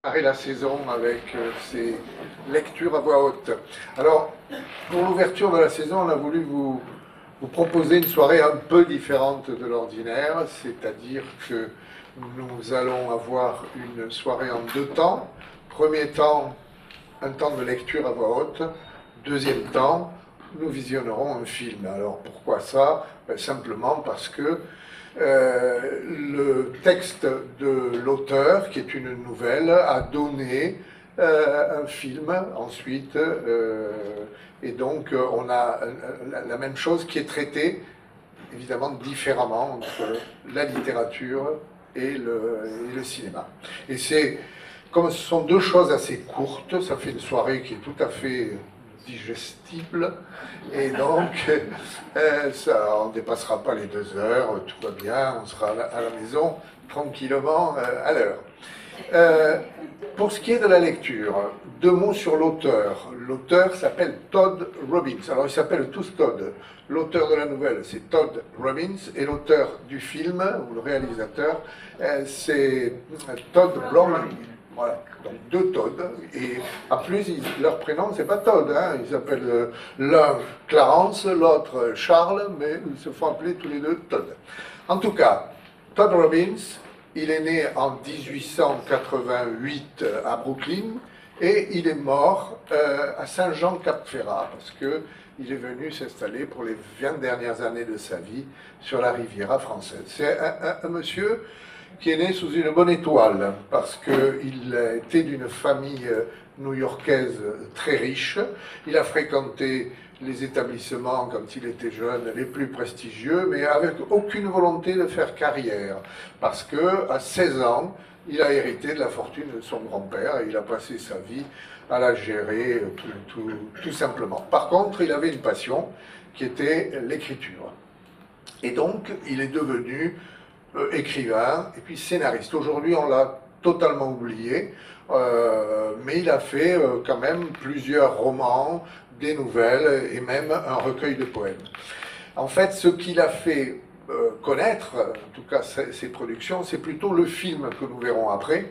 Démarrer la saison avec ces lectures à voix haute. Alors, pour l'ouverture de la saison, on a voulu vous proposer une soirée un peu différente de l'ordinaire, c'est-à-dire que nous allons avoir une soirée en deux temps. Premier temps, un temps de lecture à voix haute. Deuxième temps, nous visionnerons un film. Alors, pourquoi ça? Simplement parce que le texte de l'auteur, qui est une nouvelle, a donné un film ensuite, et donc on a la même chose qui est traitée évidemment différemment entre la littérature et le cinéma. Et c'est, comme ce sont deux choses assez courtes, ça fait une soirée qui est tout à fait digestible, et donc on ne dépassera pas les 2 heures, tout va bien, on sera à la maison tranquillement à l'heure. Pour ce qui est de la lecture, 2 mots sur l'auteur. L'auteur s'appelle Todd Robbins. Alors ils s'appellent tous Todd. L'auteur de la nouvelle, c'est Todd Robbins, et l'auteur du film, ou le réalisateur, c'est Todd Browning. Voilà, donc 2 Todd, et en plus, leur prénom, c'est pas Todd, hein, ils s'appellent l'un Clarence, l'autre Charles, mais ils se font appeler tous les 2 Todd. En tout cas, Todd Robbins, il est né en 1888 à Brooklyn, et il est mort à Saint-Jean-Cap-Ferrat, parce qu'il est venu s'installer pour les 20 dernières années de sa vie sur la Riviera française. C'est un monsieur qui est né sous une bonne étoile, parce qu'il était d'une famille new-yorkaise très riche. Il a fréquenté les établissements, quand il était jeune, les plus prestigieux, mais avec aucune volonté de faire carrière, parce qu'à 16 ans, il a hérité de la fortune de son grand-père, et il a passé sa vie à la gérer tout simplement. Par contre, il avait une passion, qui était l'écriture. Et donc, il est devenu écrivain et puis scénariste. Aujourd'hui, on l'a totalement oublié, mais il a fait quand même plusieurs romans, des nouvelles et même un recueil de poèmes. En fait, ce qu'il a fait connaître, en tout cas ses productions, c'est plutôt le film que nous verrons après,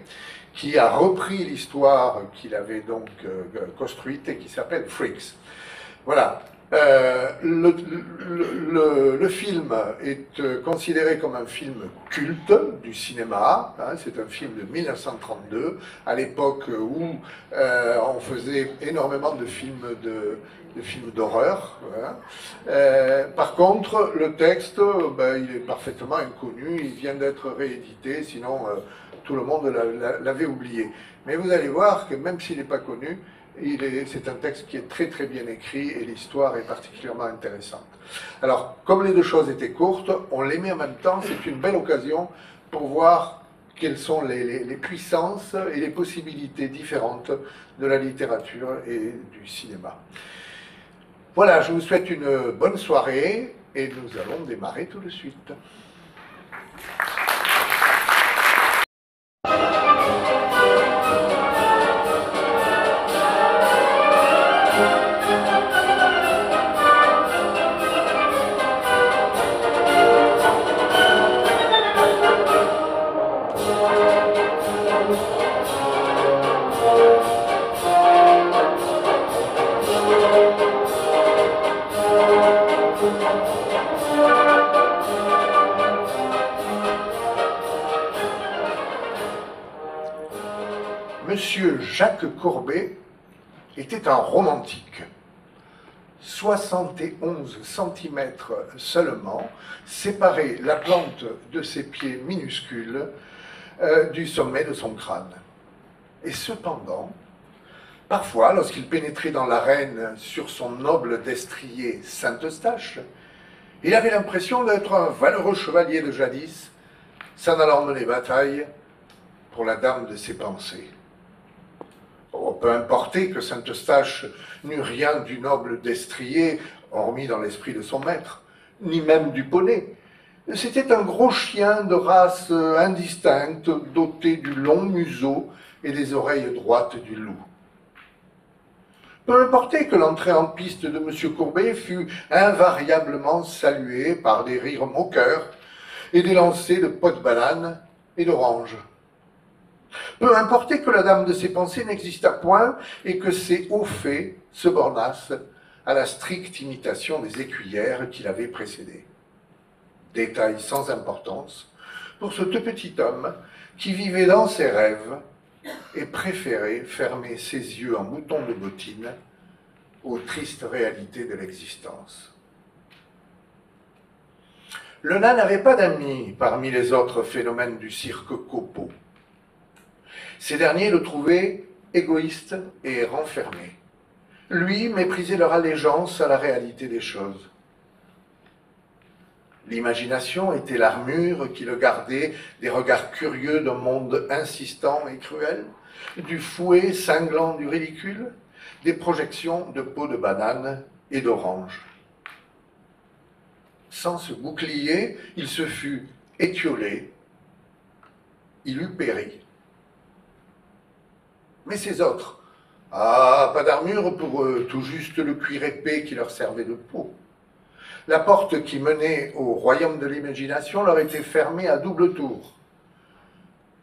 qui a repris l'histoire qu'il avait donc construite et qui s'appelle Freaks. Voilà. Le film est considéré comme un film culte du cinéma, hein, c'est un film de 1932, à l'époque où on faisait énormément de films d'horreur. Hein. Par contre, le texte, il est parfaitement inconnu, il vient d'être réédité, sinon tout le monde l'avait oublié. Mais vous allez voir que même s'il n'est pas connu, c'est un texte qui est très très bien écrit et l'histoire est particulièrement intéressante. Alors, comme les 2 choses étaient courtes, on les met en même temps, c'est une belle occasion pour voir quelles sont les puissances et les possibilités différentes de la littérature et du cinéma. Voilà, je vous souhaite une bonne soirée et nous allons démarrer tout de suite. Monsieur Jacques Courbet était un romantique. 71 cm seulement séparaient la plante de ses pieds minuscules du sommet de son crâne. Et cependant, parfois, lorsqu'il pénétrait dans l'arène sur son noble destrier Saint-Eustache, il avait l'impression d'être un valeureux chevalier de jadis, s'en allant mener bataille pour la dame de ses pensées. Oh, peu importait que Saint-Eustache n'eût rien du noble destrier, hormis dans l'esprit de son maître, ni même du poney. C'était un gros chien de race indistincte, doté du long museau et des oreilles droites du loup. Peu importait que l'entrée en piste de M. Courbet fût invariablement saluée par des rires moqueurs et des lancers de pots de banane et d'oranges. Peu importait que la dame de ses pensées n'existât point et que ses hauts faits se bornassent à la stricte imitation des écuyères qui l'avaient précédée. Détail sans importance pour ce tout petit homme qui vivait dans ses rêves et préférait fermer ses yeux en boutons de bottines aux tristes réalités de l'existence. Le nain n'avait pas d'amis parmi les autres phénomènes du cirque Copeau. Ces derniers le trouvaient égoïste et renfermé. Lui méprisait leur allégeance à la réalité des choses. L'imagination était l'armure qui le gardait des regards curieux d'un monde insistant et cruel, du fouet cinglant du ridicule, des projections de peau de banane et d'orange. Sans ce bouclier, il se fût étiolé, il eût péri. Mais ces autres, pas d'armure pour eux, tout juste le cuir épais qui leur servait de peau. La porte qui menait au royaume de l'imagination leur était fermée à double tour.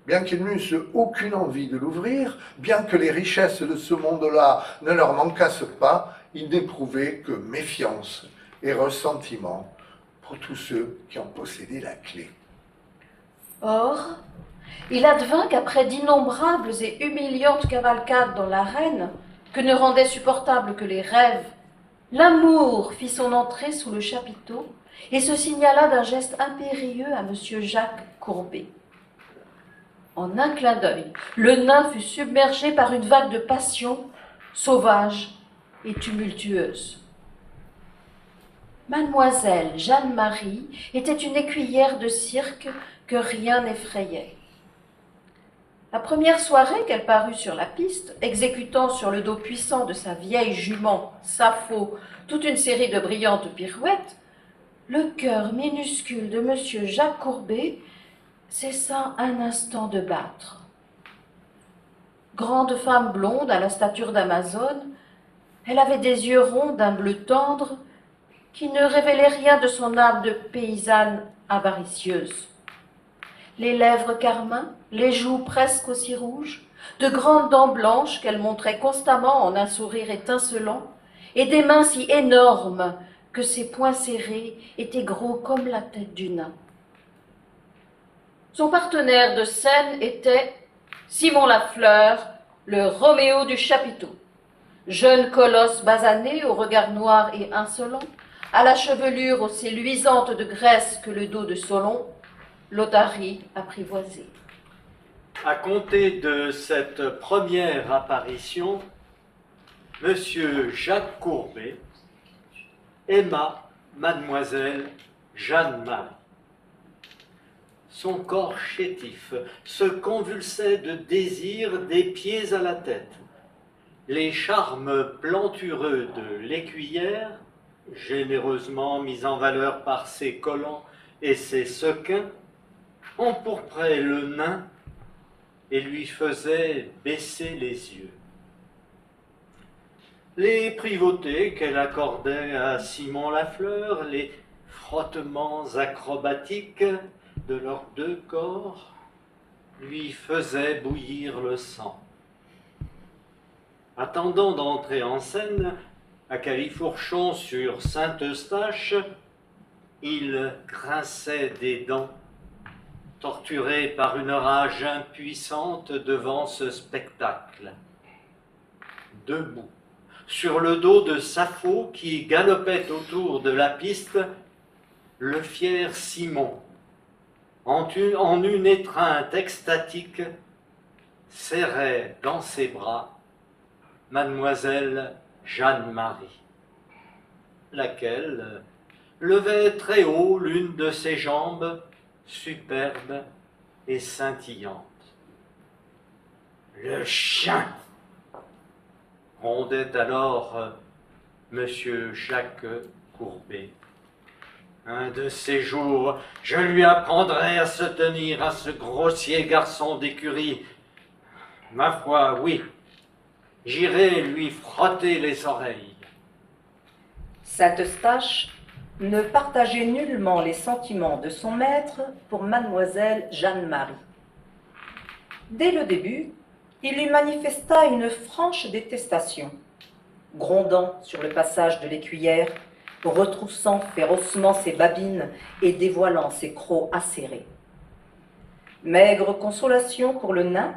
Bien qu'ils n'eussent aucune envie de l'ouvrir, bien que les richesses de ce monde-là ne leur manquassent pas, ils n'éprouvaient que méfiance et ressentiment pour tous ceux qui en possédaient la clé. Or, il advint qu'après d'innombrables et humiliantes cavalcades dans l'arène, que ne rendaient supportables que les rêves, l'amour fit son entrée sous le chapiteau et se signala d'un geste impérieux à M. Jacques Courbet. En un clin d'œil, le nain fut submergé par une vague de passion sauvage et tumultueuse. Mademoiselle Jeanne-Marie était une écuyère de cirque que rien n'effrayait. La première soirée qu'elle parut sur la piste, exécutant sur le dos puissant de sa vieille jument, Sappho, toute une série de brillantes pirouettes, le cœur minuscule de M. Jacques Courbet cessa un instant de battre. Grande femme blonde à la stature d'Amazone, elle avait des yeux ronds d'un bleu tendre qui ne révélaient rien de son âme de paysanne avaricieuse. Les lèvres carmin, les joues presque aussi rouges, de grandes dents blanches qu'elle montrait constamment en un sourire étincelant, et des mains si énormes que ses poings serrés étaient gros comme la tête du nain. Son partenaire de scène était Simon Lafleur, le Roméo du chapiteau. Jeune colosse basané, au regard noir et insolent, à la chevelure aussi luisante de graisse que le dos de Solon, l'otarie apprivoisée. À compter de cette première apparition, M. Jacques Courbet aima Mademoiselle Jeanne-Marie. Son corps chétif se convulsait de désir des pieds à la tête. Les charmes plantureux de l'écuyère, généreusement mis en valeur par ses collants et ses sequins, empourpraient le nain et lui faisaient baisser les yeux. Les privautés qu'elle accordait à Simon Lafleur, les frottements acrobatiques de leurs deux corps, lui faisaient bouillir le sang. Attendant d'entrer en scène, à Califourchon sur Saint-Eustache, il grinçait des dents, torturé par une rage impuissante devant ce spectacle. Debout, sur le dos de Sappho qui galopait autour de la piste, le fier Simon, en une étreinte extatique, serrait dans ses bras Mademoiselle Jeanne-Marie, laquelle levait très haut l'une de ses jambes, superbe et scintillante. « Le chien !» rondait alors M. Jacques Courbet. « Un de ces jours, je lui apprendrai à se tenir à ce grossier garçon d'écurie. Ma foi, oui, j'irai lui frotter les oreilles. » Saint-Eustache ne partageait nullement les sentiments de son maître pour mademoiselle Jeanne-Marie. Dès le début, il lui manifesta une franche détestation, grondant sur le passage de l'écuyère, retroussant férocement ses babines et dévoilant ses crocs acérés. Maigre consolation pour le nain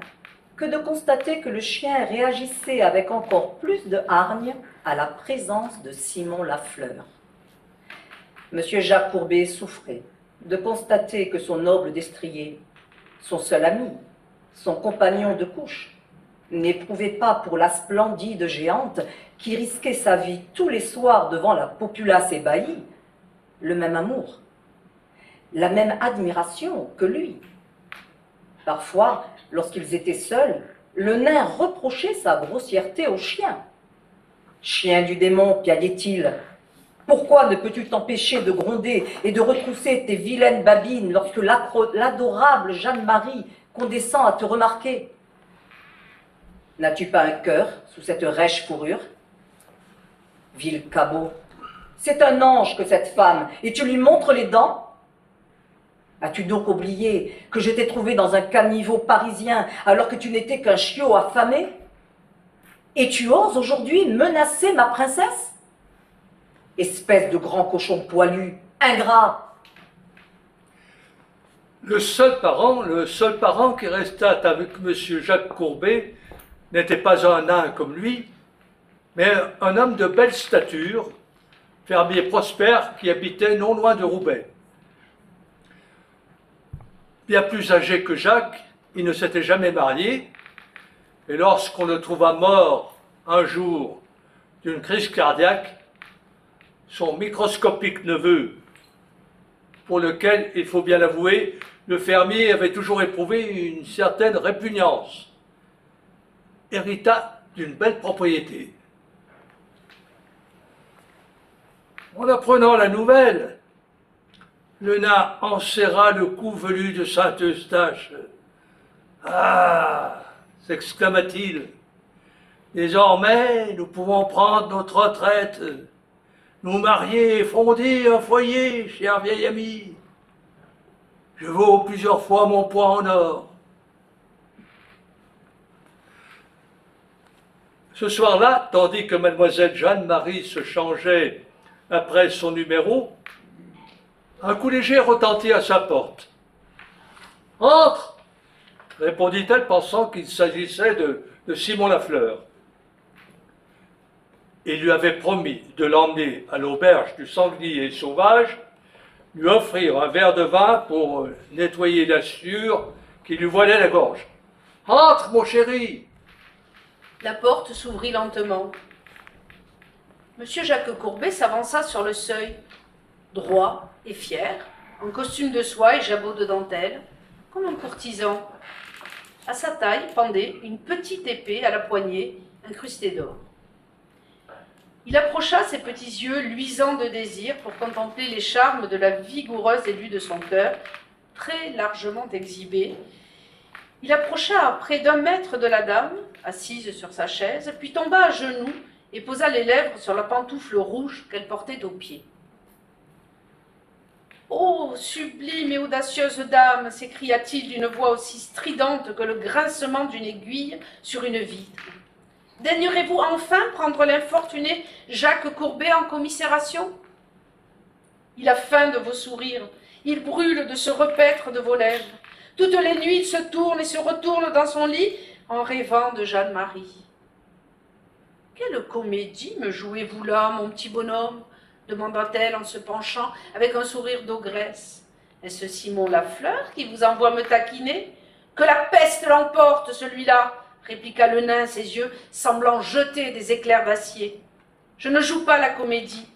que de constater que le chien réagissait avec encore plus de hargne à la présence de Simon Lafleur. Monsieur Jacques Courbet souffrait de constater que son noble destrier, son seul ami, son compagnon de couche, n'éprouvait pas pour la splendide géante qui risquait sa vie tous les soirs devant la populace ébahie le même amour, la même admiration que lui. Parfois, lorsqu'ils étaient seuls, le nain reprochait sa grossièreté au chien. « Chien du démon, piaillait-il, pourquoi ne peux-tu t'empêcher de gronder et de retrousser tes vilaines babines lorsque l'adorable Jeanne-Marie condescend à te remarquer? N'as-tu pas un cœur sous cette rêche fourrure? Vil cabot, c'est un ange que cette femme, et tu lui montres les dents? As-tu donc oublié que je t'ai trouvé dans un caniveau parisien alors que tu n'étais qu'un chiot affamé? Et tu oses aujourd'hui menacer ma princesse? Espèce de grand cochon poilu, ingrat! Le seul parent qui resta avec M. Jacques Courbet n'était pas un nain comme lui, mais un homme de belle stature, fermier prospère qui habitait non loin de Roubaix. Bien plus âgé que Jacques, il ne s'était jamais marié, et lorsqu'on le trouva mort un jour d'une crise cardiaque, son microscopique neveu, pour lequel, il faut bien l'avouer, le fermier avait toujours éprouvé une certaine répugnance, hérita d'une belle propriété. En apprenant la nouvelle, le nain enserra le cou velu de Saint-Eustache. « Ah !» s'exclama-t-il, « désormais nous pouvons prendre notre retraite, nous marier et fonder un foyer, cher vieil ami. Je vaux plusieurs fois mon poids en or. » Ce soir-là, tandis que mademoiselle Jeanne-Marie se changeait après son numéro, un coup léger retentit à sa porte. « Entre !» répondit-elle, pensant qu'il s'agissait de Simon Lafleur. Il lui avait promis de l'emmener à l'auberge du sanglier sauvage, lui offrir un verre de vin pour nettoyer la sueur qui lui voilait la gorge. « Entre, mon chéri !» La porte s'ouvrit lentement. Monsieur Jacques Courbet s'avança sur le seuil, droit et fier, en costume de soie et jabot de dentelle, comme un courtisan. À sa taille pendait une petite épée à la poignée, incrustée d'or. Il approcha ses petits yeux luisants de désir pour contempler les charmes de la vigoureuse élue de son cœur, très largement exhibée. Il approcha à près d'1 mètre de la dame, assise sur sa chaise, puis tomba à genoux et posa les lèvres sur la pantoufle rouge qu'elle portait aux pieds. « Ô sublime et audacieuse dame !» s'écria-t-il d'une voix aussi stridente que le grincement d'une aiguille sur une vitre. « Daignerez-vous enfin prendre l'infortuné Jacques Courbet en commisération? Il a faim de vos sourires, il brûle de se repaître de vos lèvres. Toutes les nuits, il se tourne et se retourne dans son lit en rêvant de Jeanne-Marie. »« Quelle comédie me jouez-vous là, mon petit bonhomme ?» demanda-t-elle en se penchant avec un sourire d'ogresse. « Est-ce Simon Lafleur qui vous envoie me taquiner? Que la peste l'emporte, celui-là !» répliqua le nain, ses yeux semblant jeter des éclairs d'acier. « Je ne joue pas la comédie.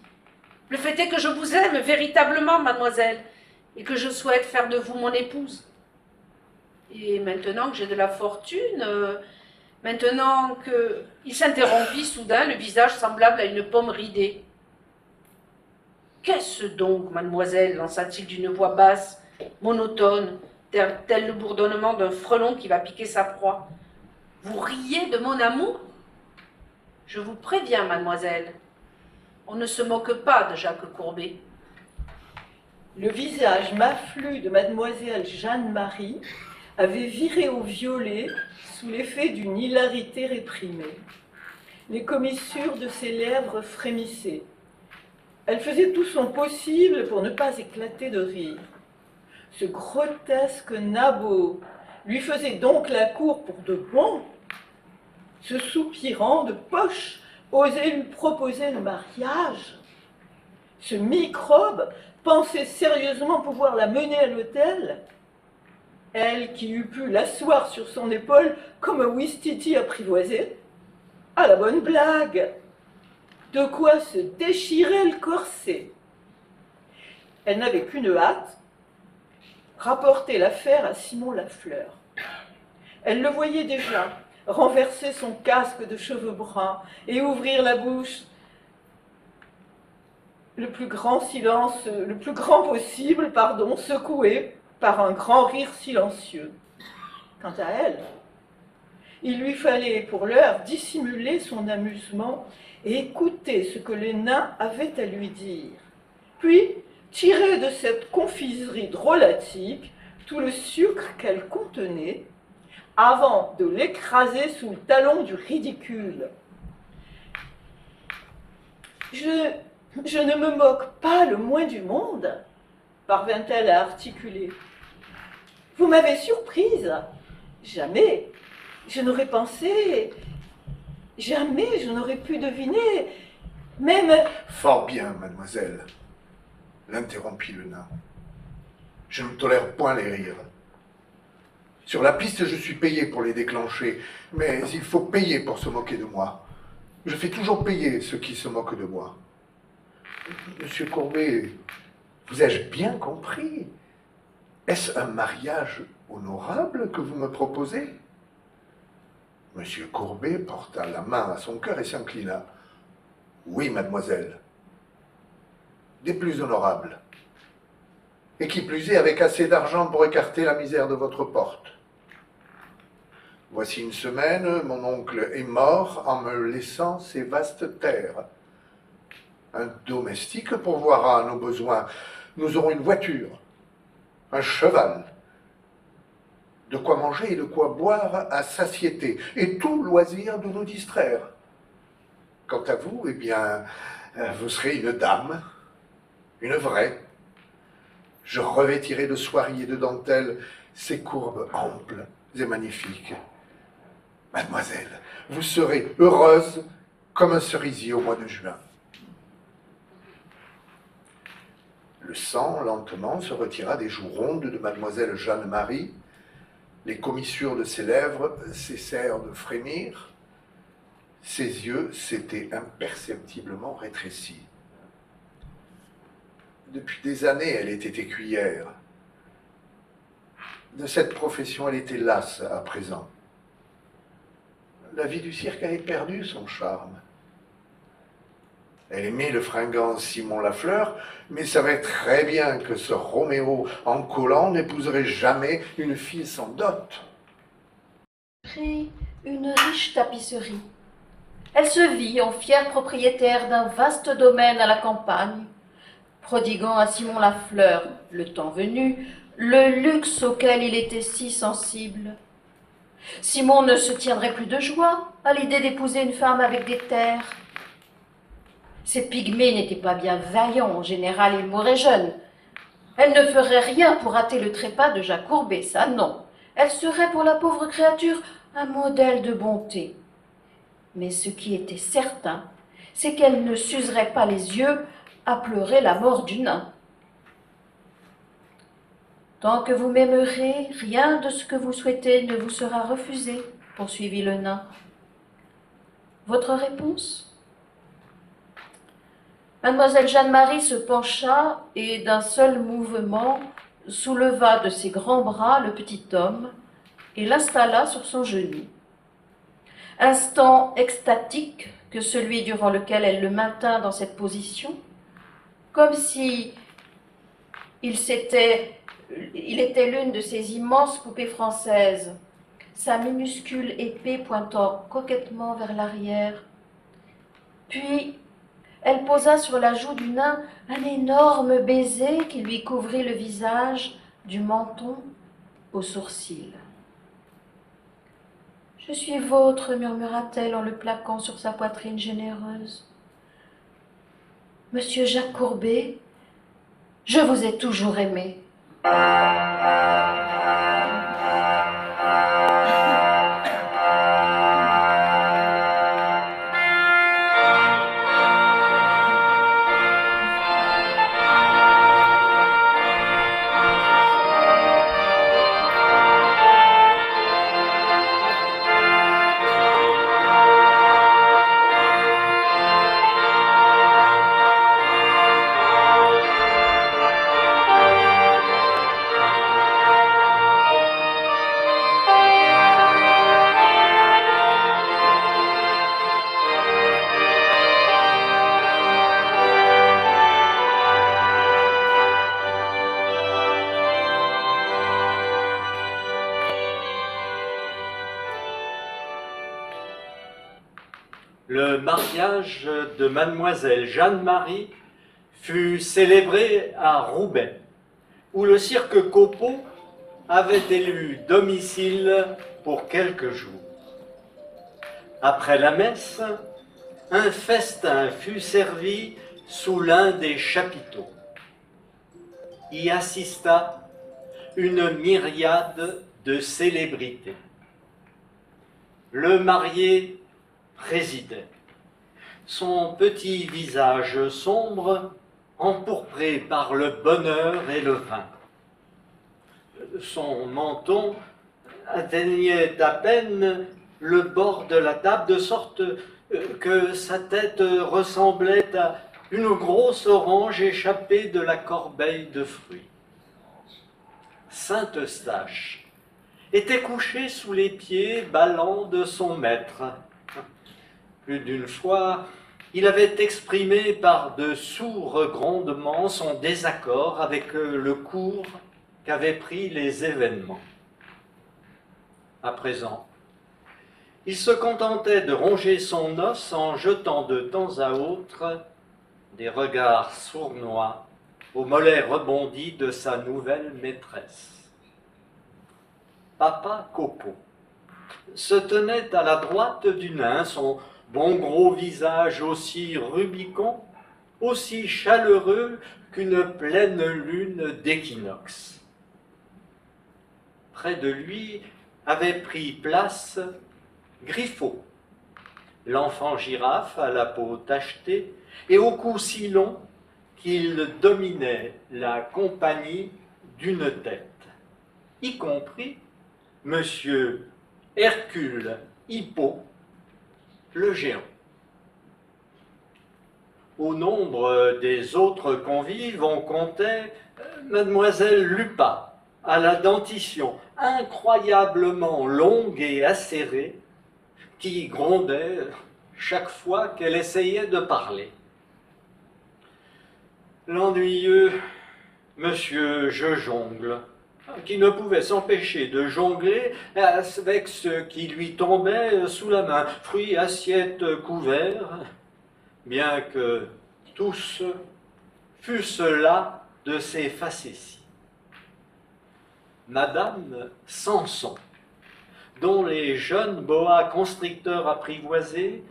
Le fait est que je vous aime véritablement, mademoiselle, et que je souhaite faire de vous mon épouse. Et maintenant que j'ai de la fortune, maintenant que... » Il s'interrompit soudain, le visage semblable à une pomme ridée. « Qu'est-ce donc, mademoiselle ?» lança-t-il d'une voix basse, monotone, tel le bourdonnement d'un frelon qui va piquer sa proie. « Vous riez de mon amour? Je vous préviens, mademoiselle, on ne se moque pas de Jacques Courbet. » Le visage maflu de mademoiselle Jeanne-Marie avait viré au violet sous l'effet d'une hilarité réprimée. Les commissures de ses lèvres frémissaient. Elle faisait tout son possible pour ne pas éclater de rire. Ce grotesque nabot lui faisait donc la cour pour de bon. Ce soupirant de poche osait lui proposer le mariage. Ce microbe pensait sérieusement pouvoir la mener à l'hôtel. Elle qui eût pu l'asseoir sur son épaule comme un ouistiti apprivoisé. À la bonne blague! De quoi se déchirer le corset. Elle n'avait qu'une hâte, rapporter l'affaire à Simon Lafleur. Elle le voyait déjà renverser son casque de cheveux bruns et ouvrir la bouche le plus grand possible, secoué par un grand rire silencieux. Quant à elle, il lui fallait pour l'heure dissimuler son amusement et écouter ce que les nains avaient à lui dire. Puis, tirer de cette confiserie drôlatique tout le sucre qu'elle contenait, avant de l'écraser sous le talon du ridicule. Je ne me moque pas le moins du monde, parvint-elle à articuler. Vous m'avez surprise. Jamais je n'aurais pensé, jamais je n'aurais pu deviner, même... Fort bien, mademoiselle, l'interrompit le nain. Je ne tolère point les rires. Sur la piste, je suis payé pour les déclencher, mais il faut payer pour se moquer de moi. Je fais toujours payer ceux qui se moquent de moi. Monsieur Courbet, vous ai-je bien compris? Est-ce un mariage honorable que vous me proposez? Monsieur Courbet porta la main à son cœur et s'inclina. Oui, mademoiselle. Des plus honorables. Et qui plus est, avec assez d'argent pour écarter la misère de votre porte. Voici une semaine, mon oncle est mort en me laissant ses vastes terres. Un domestique pourvoira à nos besoins. Nous aurons une voiture, un cheval, de quoi manger et de quoi boire à satiété, et tout loisir de nous distraire. Quant à vous, eh bien, vous serez une dame, une vraie. Je revêtirai de soieries et de dentelles ces courbes amples et magnifiques. Mademoiselle, vous serez heureuse comme un cerisier au mois de juin. Le sang, lentement, se retira des joues rondes de mademoiselle Jeanne-Marie. Les commissures de ses lèvres cessèrent de frémir. Ses yeux s'étaient imperceptiblement rétrécis. Depuis des années, elle était écuyère. De cette profession, elle était lasse à présent. La vie du cirque avait perdu son charme. Elle aimait le fringant Simon Lafleur, mais savait très bien que ce Roméo en collant n'épouserait jamais une fille sans dot. Prit une riche tapisserie. Elle se vit en fière propriétaire d'un vaste domaine à la campagne, prodiguant à Simon Lafleur, le temps venu, le luxe auquel il était si sensible. Simon ne se tiendrait plus de joie à l'idée d'épouser une femme avec des terres. Ces pygmées n'étaient pas bien vaillants, en général ils mouraient jeunes. Elle ne ferait rien pour hâter le trépas de Jacques Courbet, ça non. Elle serait pour la pauvre créature un modèle de bonté. Mais ce qui était certain, c'est qu'elle ne s'userait pas les yeux à pleurer la mort du nain. Tant que vous m'aimerez, rien de ce que vous souhaitez ne vous sera refusé, poursuivit le nain. Votre réponse? Mademoiselle Jeanne-Marie se pencha et d'un seul mouvement souleva de ses grands bras le petit homme et l'installa sur son genou. Instant extatique que celui durant lequel elle le maintint dans cette position, comme si il était l'une de ces immenses poupées françaises, sa minuscule épée pointant coquettement vers l'arrière. Puis, elle posa sur la joue du nain un énorme baiser qui lui couvrit le visage du menton aux sourcils. Je suis vôtre, murmura-t-elle en le plaquant sur sa poitrine généreuse. Monsieur Jacques Courbet, je vous ai toujours aimé. Le mariage de mademoiselle Jeanne-Marie fut célébré à Roubaix, où le cirque Copeau avait élu domicile pour quelques jours. Après la messe, un festin fut servi sous l'un des chapiteaux. Y assista une myriade de célébrités. Le marié présidait. Son petit visage sombre, empourpré par le bonheur et le vin. Son menton atteignait à peine le bord de la table, de sorte que sa tête ressemblait à une grosse orange échappée de la corbeille de fruits. Saint-Eustache était couché sous les pieds ballants de son maître. Plus d'une fois, il avait exprimé par de sourds grondements son désaccord avec le cours qu'avaient pris les événements. À présent, il se contentait de ronger son os en jetant de temps à autre des regards sournois au mollet rebondi de sa nouvelle maîtresse. Papa Copeau se tenait à la droite du nain, son bon gros visage aussi rubicond, aussi chaleureux qu'une pleine lune d'équinoxe. Près de lui avait pris place Griffo, l'enfant girafe à la peau tachetée et au cou si long qu'il dominait la compagnie d'une tête, y compris Monsieur Hercule Hippo, le géant. Au nombre des autres convives, on comptait mademoiselle Lupa, à la dentition incroyablement longue et acérée, qui grondait chaque fois qu'elle essayait de parler. L'ennuyeux monsieur Je Jongle, qui ne pouvait s'empêcher de jongler avec ce qui lui tombait sous la main, fruits, assiettes, couverts, bien que tous fussent là de ses facéties. Madame Samson, dont les jeunes boa constricteurs apprivoisés,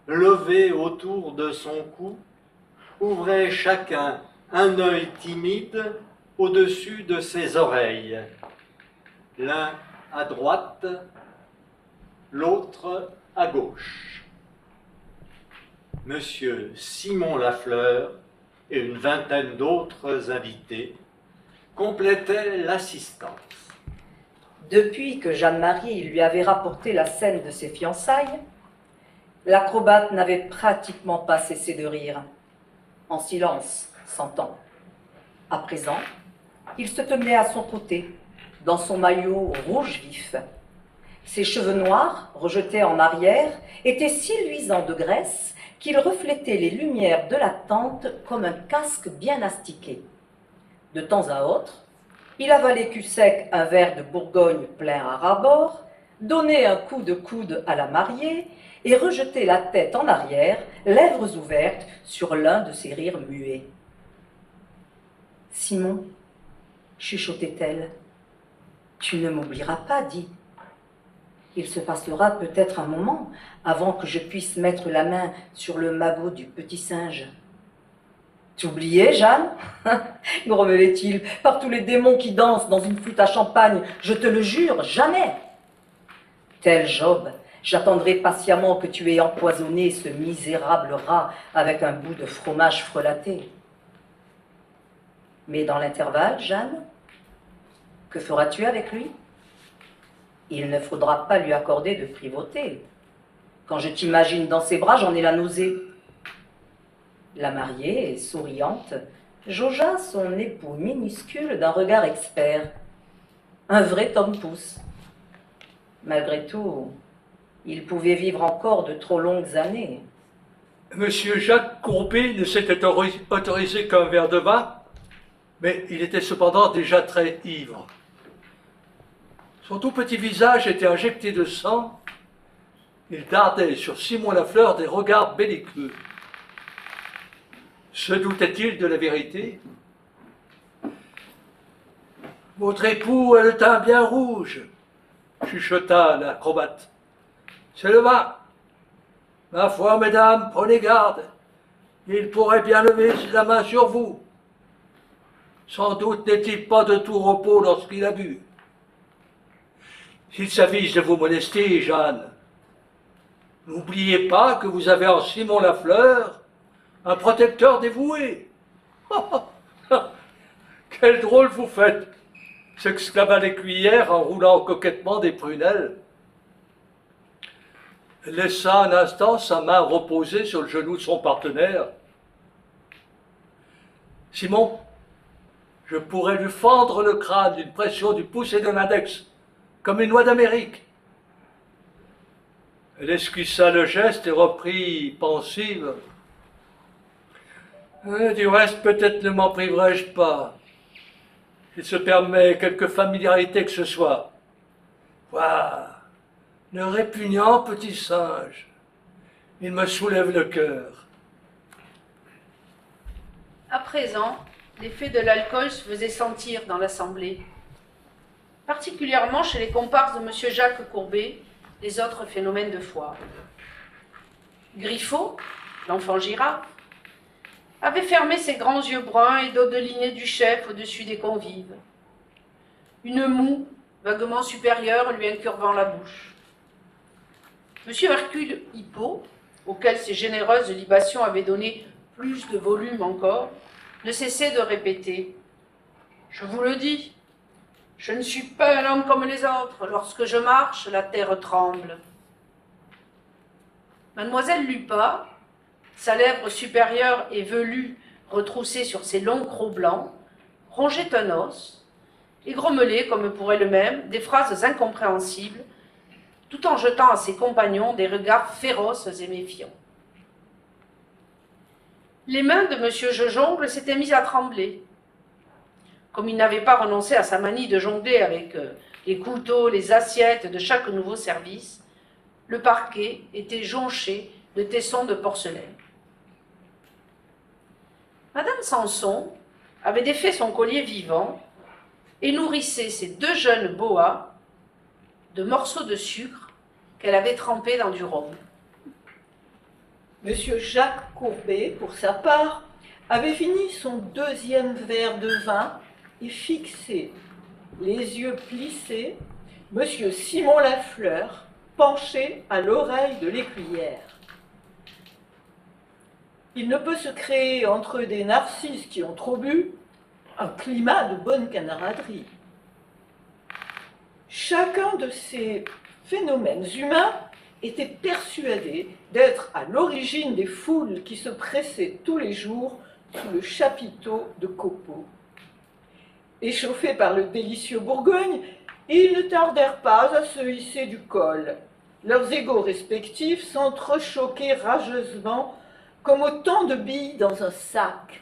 levés autour de son cou, ouvraient chacun un œil timide au-dessus de ses oreilles, l'un à droite, l'autre à gauche. Monsieur Simon Lafleur et une vingtaine d'autres invités complétaient l'assistance. Depuis que Jeanne-Marie lui avait rapporté la scène de ses fiançailles, l'acrobate n'avait pratiquement pas cessé de rire, en silence, s'entend. À présent, il se tenait à son côté, dans son maillot rouge vif. Ses cheveux noirs, rejetés en arrière, étaient si luisants de graisse qu'ils reflétaient les lumières de la tente comme un casque bien astiqué. De temps à autre, il avalait cul sec un verre de Bourgogne plein à ras-bord, donnait un coup de coude à la mariée et rejetait la tête en arrière, lèvres ouvertes, sur l'un de ses rires muets. « Simon, chuchotait-elle, tu ne m'oublieras pas, dis. » Il se passera peut-être un moment avant que je puisse mettre la main sur le magot du petit singe. T'oubliais, Jeanne? Grommelait-il, par tous les démons qui dansent dans une flûte à champagne, je te le jure, jamais. Tel Job, j'attendrai patiemment que tu aies empoisonné ce misérable rat avec un bout de fromage frelaté. Mais dans l'intervalle, Jeanne, que feras-tu avec lui? Il ne faudra pas lui accorder de privauté. Quand je t'imagine dans ses bras, j'en ai la nausée. La mariée, souriante, jaugea son époux minuscule d'un regard expert. Un vrai Tom-pouce. Malgré tout, il pouvait vivre encore de trop longues années. Monsieur Jacques Courbet ne s'était autorisé qu'un verre de vin, mais il était cependant déjà très ivre. Son tout petit visage était injecté de sang. Il dardait sur Simon Lafleur des regards belliqueux. Se doutait-il de la vérité? Votre époux a le teint bien rouge, chuchota l'acrobate. C'est le vin. Ma foi, mesdames, prenez garde. Il pourrait bien lever la main sur vous. Sans doute n'est-il pas de tout repos lorsqu'il a bu. S'il s'avise de vous molester, Jeanne, n'oubliez pas que vous avez en Simon Lafleur un protecteur dévoué. Quel drôle vous faites, s'exclama l'écuyère en roulant coquettement des prunelles. Elle laissa un instant sa main reposer sur le genou de son partenaire. Simon, je pourrais lui fendre le crâne d'une pression du pouce et de l'index, comme une noix d'Amérique. Elle esquissa le geste et reprit pensive. Du reste, peut-être ne m'en priverai-je pas. Il se permet quelque familiarité que ce soit. Voilà, le répugnant petit singe. Il me soulève le cœur. À présent, l'effet de l'alcool se faisait sentir dans l'assemblée, particulièrement chez les comparses de M. Jacques Courbet, les autres phénomènes de foire. Griffon, l'enfant girafe, avait fermé ses grands yeux bruns et dodelinait du chef au-dessus des convives. Une moue, vaguement supérieure, lui incurvant la bouche. M. Hercule Hippo, auquel ces généreuses libations avaient donné plus de volume encore, ne cessait de répéter « Je vous le dis, je ne suis pas un homme comme les autres. Lorsque je marche, la terre tremble. » Mademoiselle Lupa, sa lèvre supérieure et velue retroussée sur ses longs crocs blancs, rongeait un os et grommelait, comme pour elle-même, des phrases incompréhensibles, tout en jetant à ses compagnons des regards féroces et méfiants. Les mains de M. Jejongle s'étaient mises à trembler. Comme il n'avait pas renoncé à sa manie de jongler avec les couteaux, les assiettes de chaque nouveau service, le parquet était jonché de tessons de porcelaine. Madame Sanson avait défait son collier vivant et nourrissait ses deux jeunes boas de morceaux de sucre qu'elle avait trempés dans du rhum. Monsieur Jacques Courbet, pour sa part, avait fini son deuxième verre de vin et fixé, les yeux plissés, Monsieur Simon Lafleur, penché à l'oreille de l'écuyère. Il ne peut se créer entre des narcisses qui ont trop bu un climat de bonne camaraderie. Chacun de ces phénomènes humains était persuadé d'être à l'origine des foules qui se pressaient tous les jours sous le chapiteau de copeaux. Échauffés par le délicieux Bourgogne, ils ne tardèrent pas à se hisser du col. Leurs égaux respectifs s'entrechoquaient rageusement comme autant de billes dans un sac.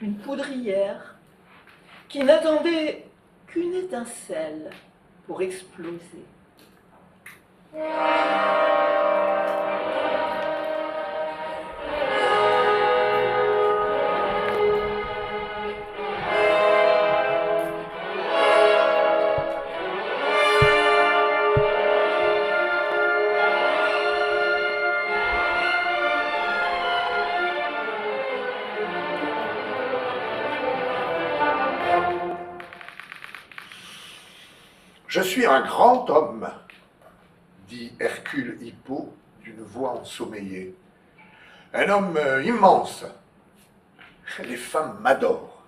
Une poudrière qui n'attendait qu'une étincelle pour exploser. Je suis un grand homme, dit Hercule Hippo d'une voix ensommeillée. Un homme immense. Les femmes m'adorent.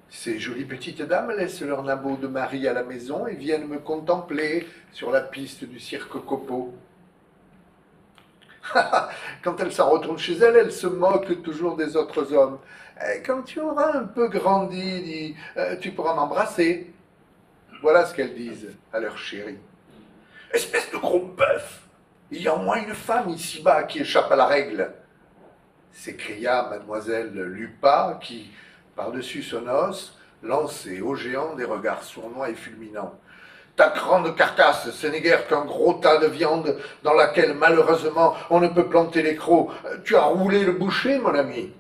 Ces jolies petites dames laissent leur nabot de mari à la maison et viennent me contempler sur la piste du cirque Copo. Quand elle s'en retourne chez elle, elle se moque toujours des autres hommes. Quand tu auras un peu grandi, tu pourras m'embrasser. Voilà ce qu'elles disent à leur chéri. Espèce de gros bœuf! Il y a au moins une femme ici-bas qui échappe à la règle, s'écria mademoiselle Lupa qui, par-dessus son os, lançait au géant des regards sournois et fulminants. Ta grande carcasse, ce n'est guère qu'un gros tas de viande dans laquelle, malheureusement, on ne peut planter les crocs. Tu as roulé le boucher, mon ami.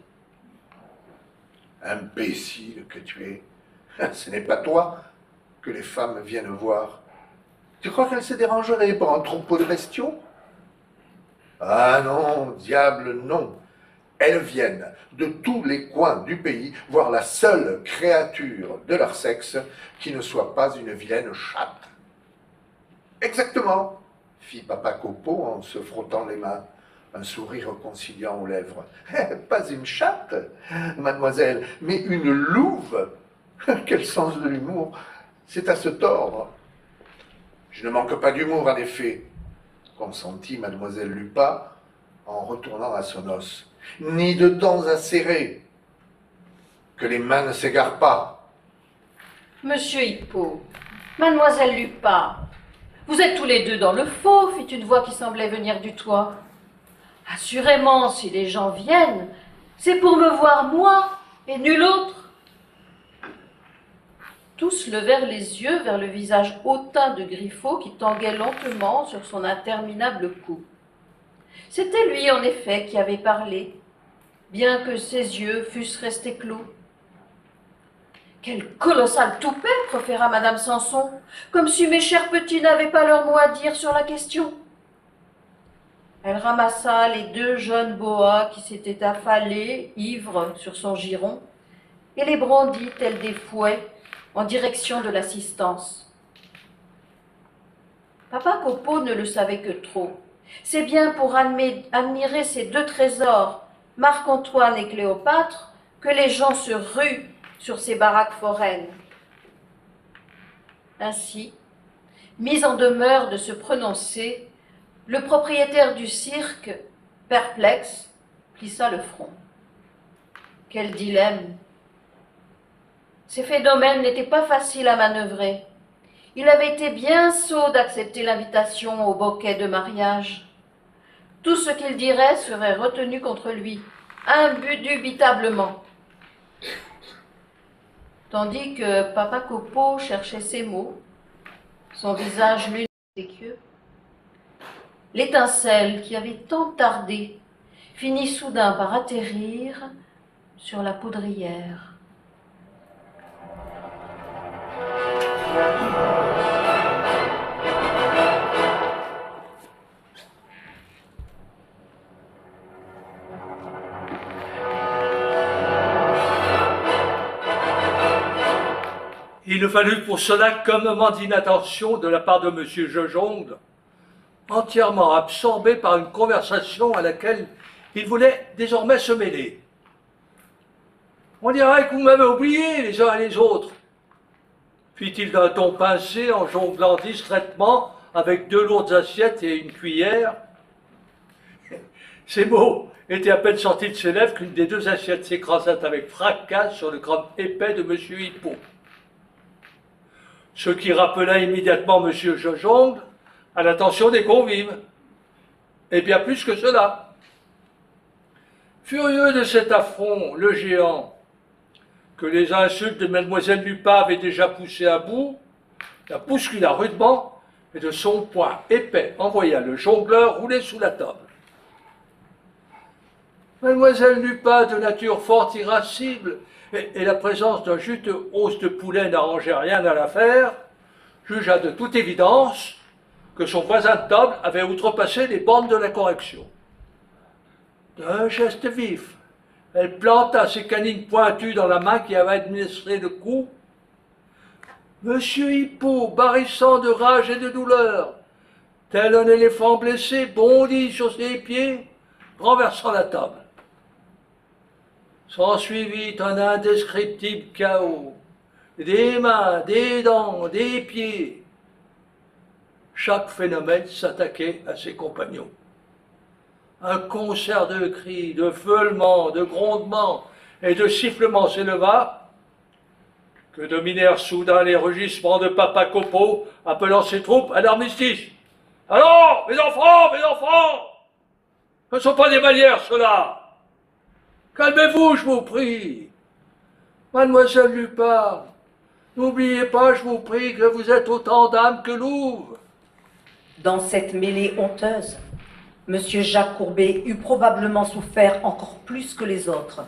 Imbécile que tu es. Ce n'est pas toi que les femmes viennent voir. Tu crois qu'elles se dérangeraient pour un troupeau de bestiaux? Ah non, diable, non. Elles viennent de tous les coins du pays voir la seule créature de leur sexe qui ne soit pas une vilaine chatte. Exactement, fit Papa Copo en se frottant les mains, un sourire conciliant aux lèvres. Pas une chatte, mademoiselle, mais une louve. Quel sens de l'humour, c'est à se tordre. Je ne manque pas d'humour, en effet, consentit mademoiselle Lupa en retournant à son os. Ni de dents à serrer, que les mains ne s'égarent pas. Monsieur Hippo, mademoiselle Lupa, vous êtes tous les deux dans le faux, fit une voix qui semblait venir du toit. Assurément, si les gens viennent, c'est pour me voir moi et nul autre. Tous levèrent les yeux vers le visage hautain de Griffo qui tanguait lentement sur son interminable cou. C'était lui, en effet, qui avait parlé, bien que ses yeux fussent restés clos. Quel colossal toupet, proféra madame Samson, comme si mes chers petits n'avaient pas leur mot à dire sur la question. Elle ramassa les deux jeunes boas qui s'étaient affalés, ivres, sur son giron, et les brandit tels des fouets en direction de l'assistance. Papa Copo ne le savait que trop. C'est bien pour admirer ces deux trésors, Marc-Antoine et Cléopâtre, que les gens se ruent sur ces baraques foraines. Ainsi, mis en demeure de se prononcer, le propriétaire du cirque, perplexe, plissa le front. Quel dilemme! Ces phénomènes n'étaient pas faciles à manœuvrer. Il avait été bien sot d'accepter l'invitation au bouquet de mariage. Tout ce qu'il dirait serait retenu contre lui, indubitablement. Tandis que Papa Copo cherchait ses mots, son visage lunaire, l'étincelle qui avait tant tardé finit soudain par atterrir sur la poudrière. Il ne fallut pour cela qu'un moment d'inattention de la part de M. Jojongle, entièrement absorbé par une conversation à laquelle il voulait désormais se mêler. On dirait que vous m'avez oublié les uns et les autres, fit-il d'un ton pincé en jonglant discrètement avec deux lourdes assiettes et une cuillère. Ces mots étaient à peine sortis de ses lèvres qu'une des deux assiettes s'écrasa avec fracas sur le crâne épais de M. Hippo. Ce qui rappela immédiatement M. Jojongle à l'attention des convives, et bien plus que cela. Furieux de cet affront, le géant, que les insultes de Mlle Lupa avaient déjà poussé à bout, la bouscula rudement et de son poing épais envoya le jongleur rouler sous la table. Mlle Lupa, de nature fort irascible, et la présence d'un juteux os de poulet n'arrangeait rien à l'affaire, jugea de toute évidence que son voisin de table avait outrepassé les bornes de la correction. D'un geste vif, elle planta ses canines pointues dans la main qui avait administré le coup, Monsieur Hippo, barrissant de rage et de douleur, tel un éléphant blessé, bondit sur ses pieds, renversant la table. S'ensuivit un indescriptible chaos, des mains, des dents, des pieds. Chaque phénomène s'attaquait à ses compagnons. Un concert de cris, de feulements, de grondements et de sifflements s'éleva, que dominèrent soudain les rugissements de Papa Copo, appelant ses troupes à l'armistice. « Allons, mes enfants, ce ne sont pas des manières, cela. Calmez-vous, je vous prie. Mademoiselle Lupin, n'oubliez pas, je vous prie, que vous êtes autant d'âmes que louve. » Dans cette mêlée honteuse, Monsieur Jacques Courbet eût probablement souffert encore plus que les autres,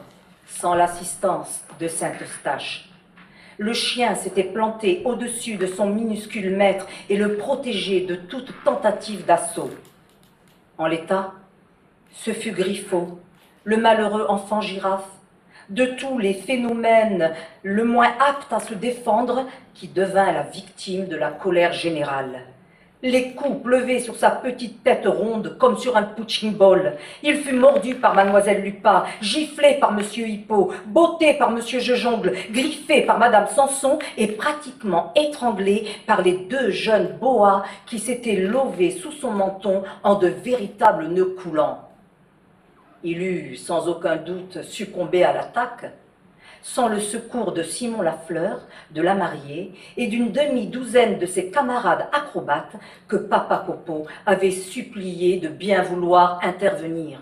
sans l'assistance de Saint-Eustache. Le chien s'était planté au-dessus de son minuscule maître et le protégeait de toute tentative d'assaut. En l'état, ce fut Griffo, le malheureux enfant girafe, de tous les phénomènes le moins apte à se défendre, qui devint la victime de la colère générale. Les coups pleuvaient sur sa petite tête ronde comme sur un punching ball. Il fut mordu par Mademoiselle Lupin, giflé par Monsieur Hippo, botté par Monsieur Jejongle, griffé par Madame Samson et pratiquement étranglé par les deux jeunes boas qui s'étaient lovés sous son menton en de véritables nœuds coulants. Il eût sans aucun doute succombé à l'attaque, sans le secours de Simon Lafleur, de la mariée et d'une demi-douzaine de ses camarades acrobates que Papa Copo avait supplié de bien vouloir intervenir.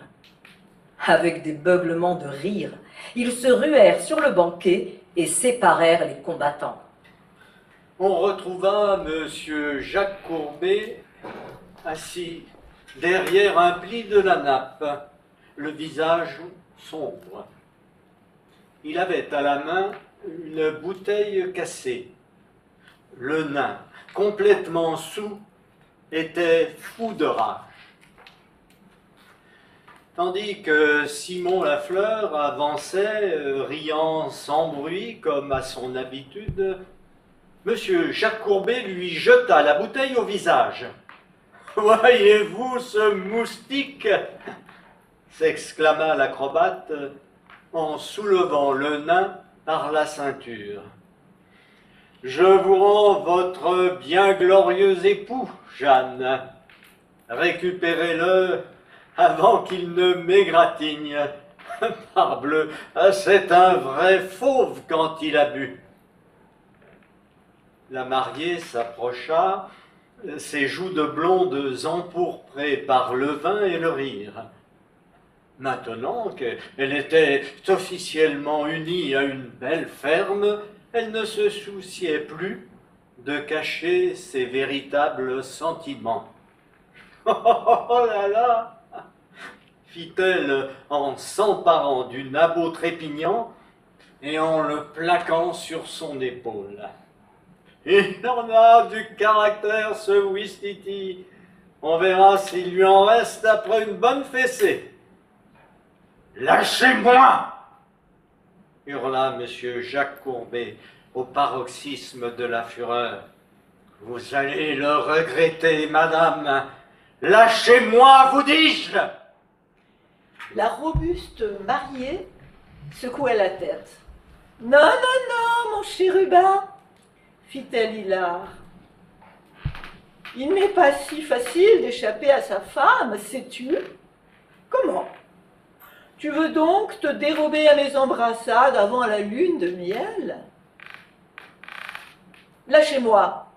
Avec des beuglements de rire, ils se ruèrent sur le banquet et séparèrent les combattants. On retrouva Monsieur Jacques Courbet assis derrière un pli de la nappe, le visage sombre. Il avait à la main une bouteille cassée. Le nain, complètement saoul, était fou de rage. Tandis que Simon Lafleur avançait, riant sans bruit comme à son habitude, Monsieur Jacques Courbet lui jeta la bouteille au visage. « Voyez-vous ce moustique ?» s'exclama l'acrobate en soulevant le nain par la ceinture. « Je vous rends votre bien glorieux époux, Jeanne. Récupérez-le avant qu'il ne m'égratigne. Parbleu, c'est un vrai fauve quand il a bu. » La mariée s'approcha, ses joues de blonde empourprées par le vin et le rire. Maintenant qu'elle était officiellement unie à une belle ferme, elle ne se souciait plus de cacher ses véritables sentiments. « Oh là là !» fit-elle en s'emparant du nabot trépignant et en le plaquant sur son épaule. « Il en a du caractère, ce Ouistiti. On verra s'il lui en reste après une bonne fessée. » « Lâchez-moi » hurla Monsieur Jacques Courbet au paroxysme de la fureur. « Vous allez le regretter, madame. Lâchez-moi, vous dis-je » La robuste mariée secouait la tête. « Non, non, non, mon chérubin !» fit-elle hilar. « Il n'est pas si facile d'échapper à sa femme, sais-tu ? Comment ? Tu veux donc te dérober à mes embrassades avant la lune de miel ? Lâchez-moi.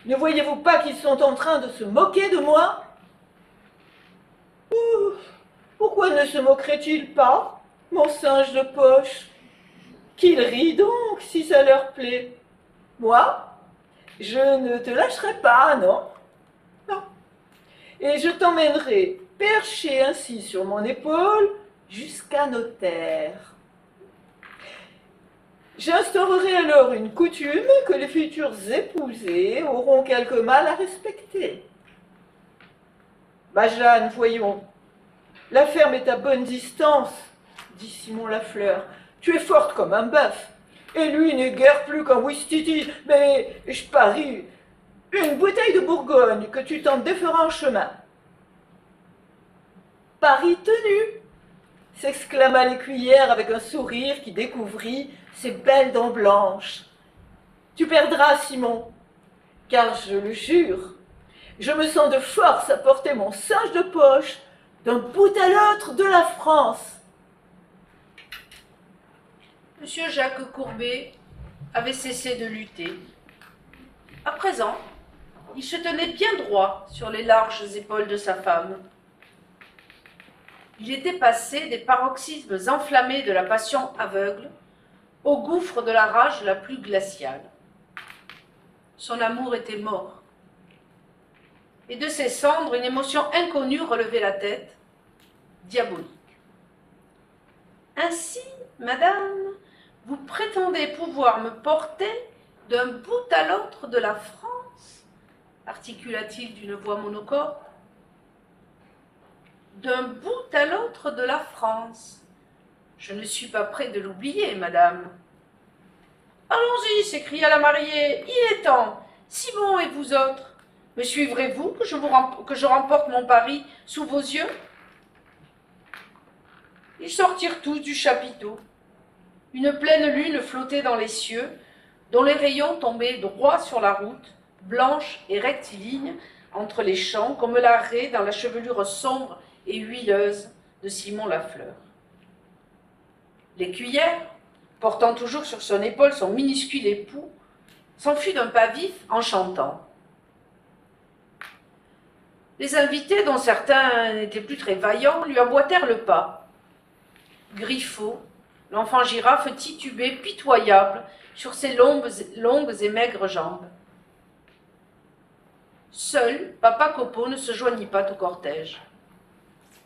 Ne voyez-vous pas qu'ils sont en train de se moquer de moi ? Ouh, pourquoi ne se moqueraient-ils pas, mon singe de poche ? Qu'ils rient donc, si ça leur plaît. Moi, je ne te lâcherai pas, non ? Non. Et je t'emmènerai perché ainsi sur mon épaule jusqu'à nos terres. J'instaurerai alors une coutume que les futurs épousés auront quelque mal à respecter. Ma Jeanne, voyons, la ferme est à bonne distance, dit Simon Lafleur. Tu es forte comme un bœuf. Et lui n'est guère plus qu'un ouistiti, mais je parie une bouteille de Bourgogne que tu t'en déferas en chemin. Pari tenu, s'exclama l'écuyère avec un sourire qui découvrit ses belles dents blanches. Tu perdras, Simon, car je le jure, je me sens de force à porter mon singe de poche d'un bout à l'autre de la France. Monsieur Jacques Courbet avait cessé de lutter. À présent, il se tenait bien droit sur les larges épaules de sa femme. Il était passé des paroxysmes enflammés de la passion aveugle au gouffre de la rage la plus glaciale. Son amour était mort. Et de ses cendres, une émotion inconnue relevait la tête, diabolique. Ainsi, madame, vous prétendez pouvoir me porter d'un bout à l'autre de la France, articula-t-il d'une voix monocorde. D'un bout à l'autre de la France. Je ne suis pas près de l'oublier, madame. Allons-y, s'écria la mariée, il est temps. Simon et vous autres, me suivrez-vous que je remporte mon pari sous vos yeux? Ils sortirent tous du chapiteau. Une pleine lune flottait dans les cieux, dont les rayons tombaient droit sur la route, blanche et rectiligne, entre les champs, comme la raie dans la chevelure sombre et huileuse de Simon Lafleur. L'écuyère, portant toujours sur son épaule son minuscule époux, s'enfuit d'un pas vif en chantant. Les invités, dont certains n'étaient plus très vaillants, lui emboîtèrent le pas. Griffo, l'enfant girafe, titubait pitoyable sur ses longues et maigres jambes. Seul Papa Copeau ne se joignit pas au cortège.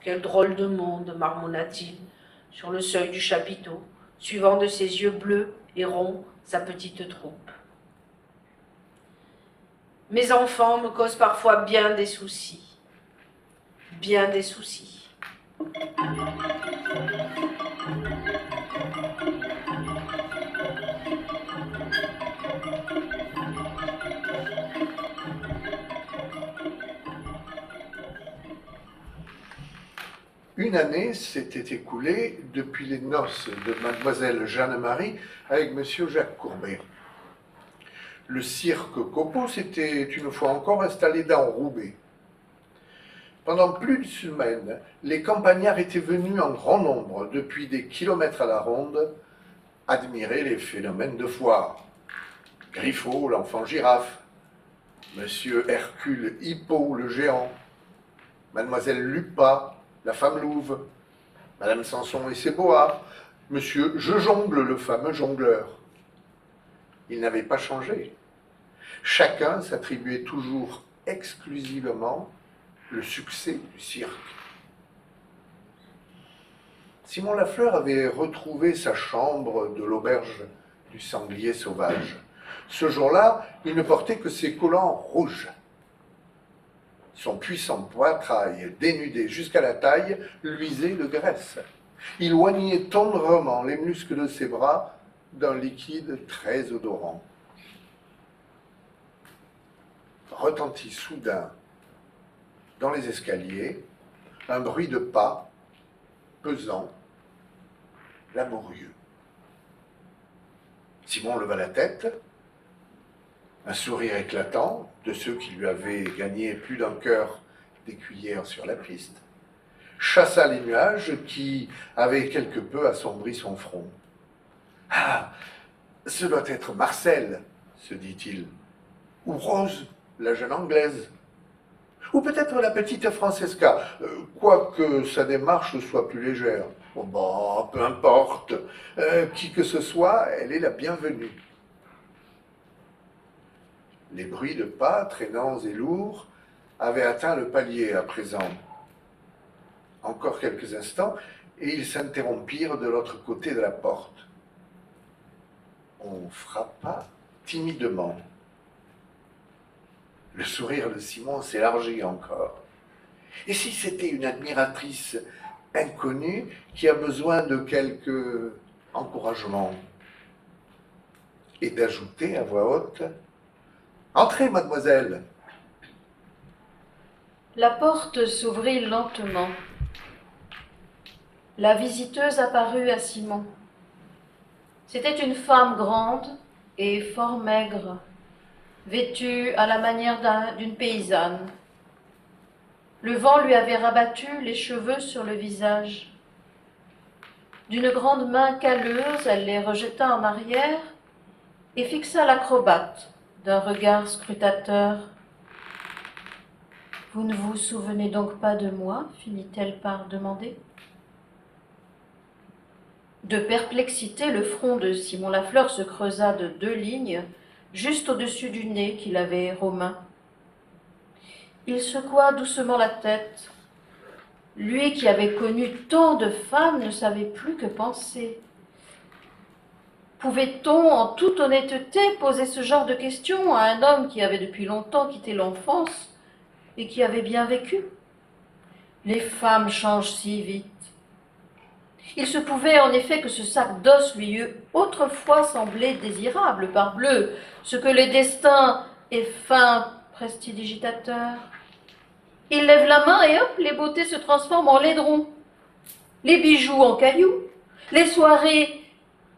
Quel drôle de monde, marmonna-t-il, sur le seuil du chapiteau, suivant de ses yeux bleus et ronds sa petite troupe. Mes enfants me causent parfois bien des soucis. Bien des soucis. Une année s'était écoulée depuis les noces de mademoiselle Jeanne-Marie avec monsieur Jacques Courbet. Le cirque Copeau s'était une fois encore installé dans Roubaix. Pendant plus d'une semaine, les campagnards étaient venus en grand nombre, depuis des kilomètres à la ronde, admirer les phénomènes de foire. Griffo, l'enfant girafe, monsieur Hercule Hippo, le géant, mademoiselle Lupa, la femme louve, madame Samson et ses boas, monsieur Je jongle, le fameux jongleur. Il n'avait pas changé. Chacun s'attribuait toujours exclusivement le succès du cirque. Simon Lafleur avait retrouvé sa chambre de l'auberge du sanglier sauvage. Ce jour-là, il ne portait que ses collants rouges. Son puissant poitrail, dénudé jusqu'à la taille, luisait de graisse. Il oignait tendrement les muscles de ses bras d'un liquide très odorant. Retentit soudain dans les escaliers un bruit de pas pesant, laborieux. Simon leva la tête, un sourire éclatant de ceux qui lui avaient gagné plus d'un cœur d'écuyère sur la piste, chassa les nuages qui avaient quelque peu assombri son front. « Ah, ce doit être Marcel, se dit-il, ou Rose, la jeune Anglaise, ou peut-être la petite Francesca, quoique sa démarche soit plus légère. Oh, bah, peu importe, qui que ce soit, elle est la bienvenue. » Les bruits de pas, traînants et lourds, avaient atteint le palier à présent. Encore quelques instants, et ils s'interrompirent de l'autre côté de la porte. On frappa timidement. Le sourire de Simon s'élargit encore. Et si c'était une admiratrice inconnue qui a besoin de quelque encouragement? et d'ajouter à voix haute « Entrez, mademoiselle !» La porte s'ouvrit lentement. La visiteuse apparut à Simon. C'était une femme grande et fort maigre, vêtue à la manière d'une paysanne. Le vent lui avait rabattu les cheveux sur le visage. D'une grande main calleuse, elle les rejeta en arrière et fixa l'acrobate d'un regard scrutateur. « Vous ne vous souvenez donc pas de moi ?» finit-elle par demander. De perplexité, le front de Simon Lafleur se creusa de 2 lignes, juste au-dessus du nez qu'il avait romain. Il secoua doucement la tête. Lui qui avait connu tant de femmes ne savait plus que penser. Pouvait-on, en toute honnêteté, poser ce genre de questions à un homme qui avait depuis longtemps quitté l'enfance et qui avait bien vécu? Les femmes changent si vite. Il se pouvait en effet que ce sac d'os lui eût autrefois semblé désirable, parbleu, ce que le destin est fin prestidigitateur. Il lève la main et hop, les beautés se transforment en laiderons, les bijoux en cailloux, les soirées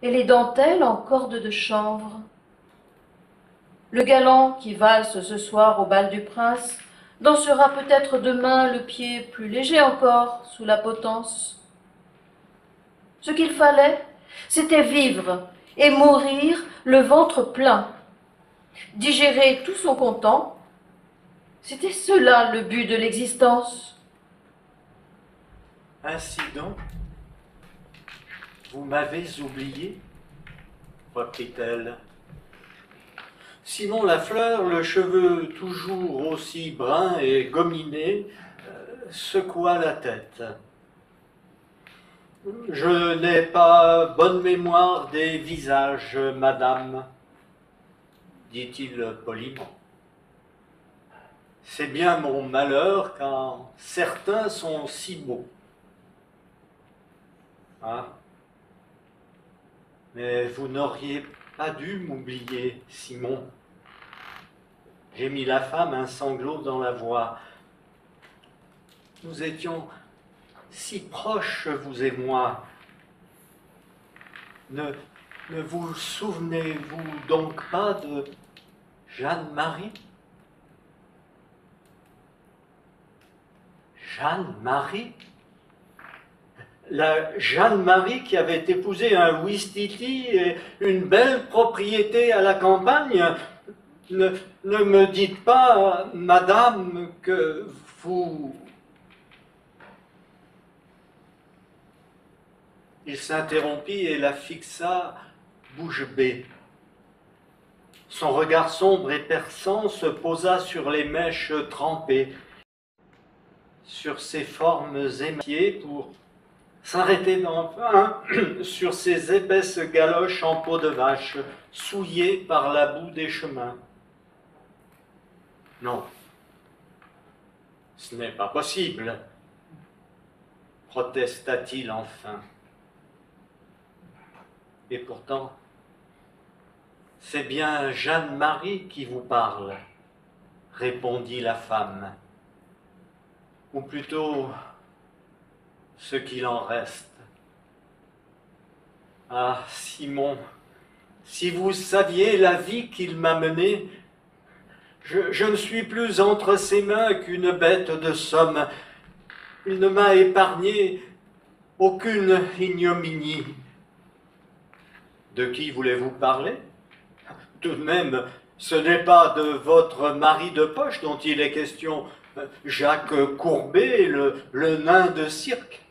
et les dentelles en cordes de chanvre. Le galant qui valse ce soir au bal du prince dansera peut-être demain le pied plus léger encore sous la potence. Ce qu'il fallait, c'était vivre et mourir le ventre plein, digérer tout son content. C'était cela le but de l'existence. Ainsi donc, vous m'avez oublié, reprit-elle. Simon Lafleur, le cheveu toujours aussi brun et gominé, secoua la tête. Je n'ai pas bonne mémoire des visages, madame, dit-il poliment. C'est bien mon malheur quand certains sont si beaux. Ah. Mais vous n'auriez pas dû m'oublier, Simon. J'ai mis la femme un sanglot dans la voix. Nous étions si proches, vous et moi. Ne vous souvenez-vous donc pas de Jeanne-Marie? Jeanne-Marie? La Jeanne-Marie qui avait épousé un ouistiti et une belle propriété à la campagne. Ne me dites pas, madame, que vous... Il s'interrompit et la fixa bouche bée. Son regard sombre et perçant se posa sur les mèches trempées, sur ses formes émaillées pour s'arrêter enfin sur ses épaisses galoches en peau de vache, souillées par la boue des chemins. Non, ce n'est pas possible, protesta-t-il enfin. Et pourtant, c'est bien Jeanne-Marie qui vous parle, répondit la femme. Ou plutôt, ce qu'il en reste. Ah, Simon, si vous saviez la vie qu'il m'a menée, je ne suis plus entre ses mains qu'une bête de somme. Il ne m'a épargné aucune ignominie. De qui voulez-vous parler? Tout de même, ce n'est pas de votre mari de poche dont il est question, Jacques Courbet, le nain de cirque.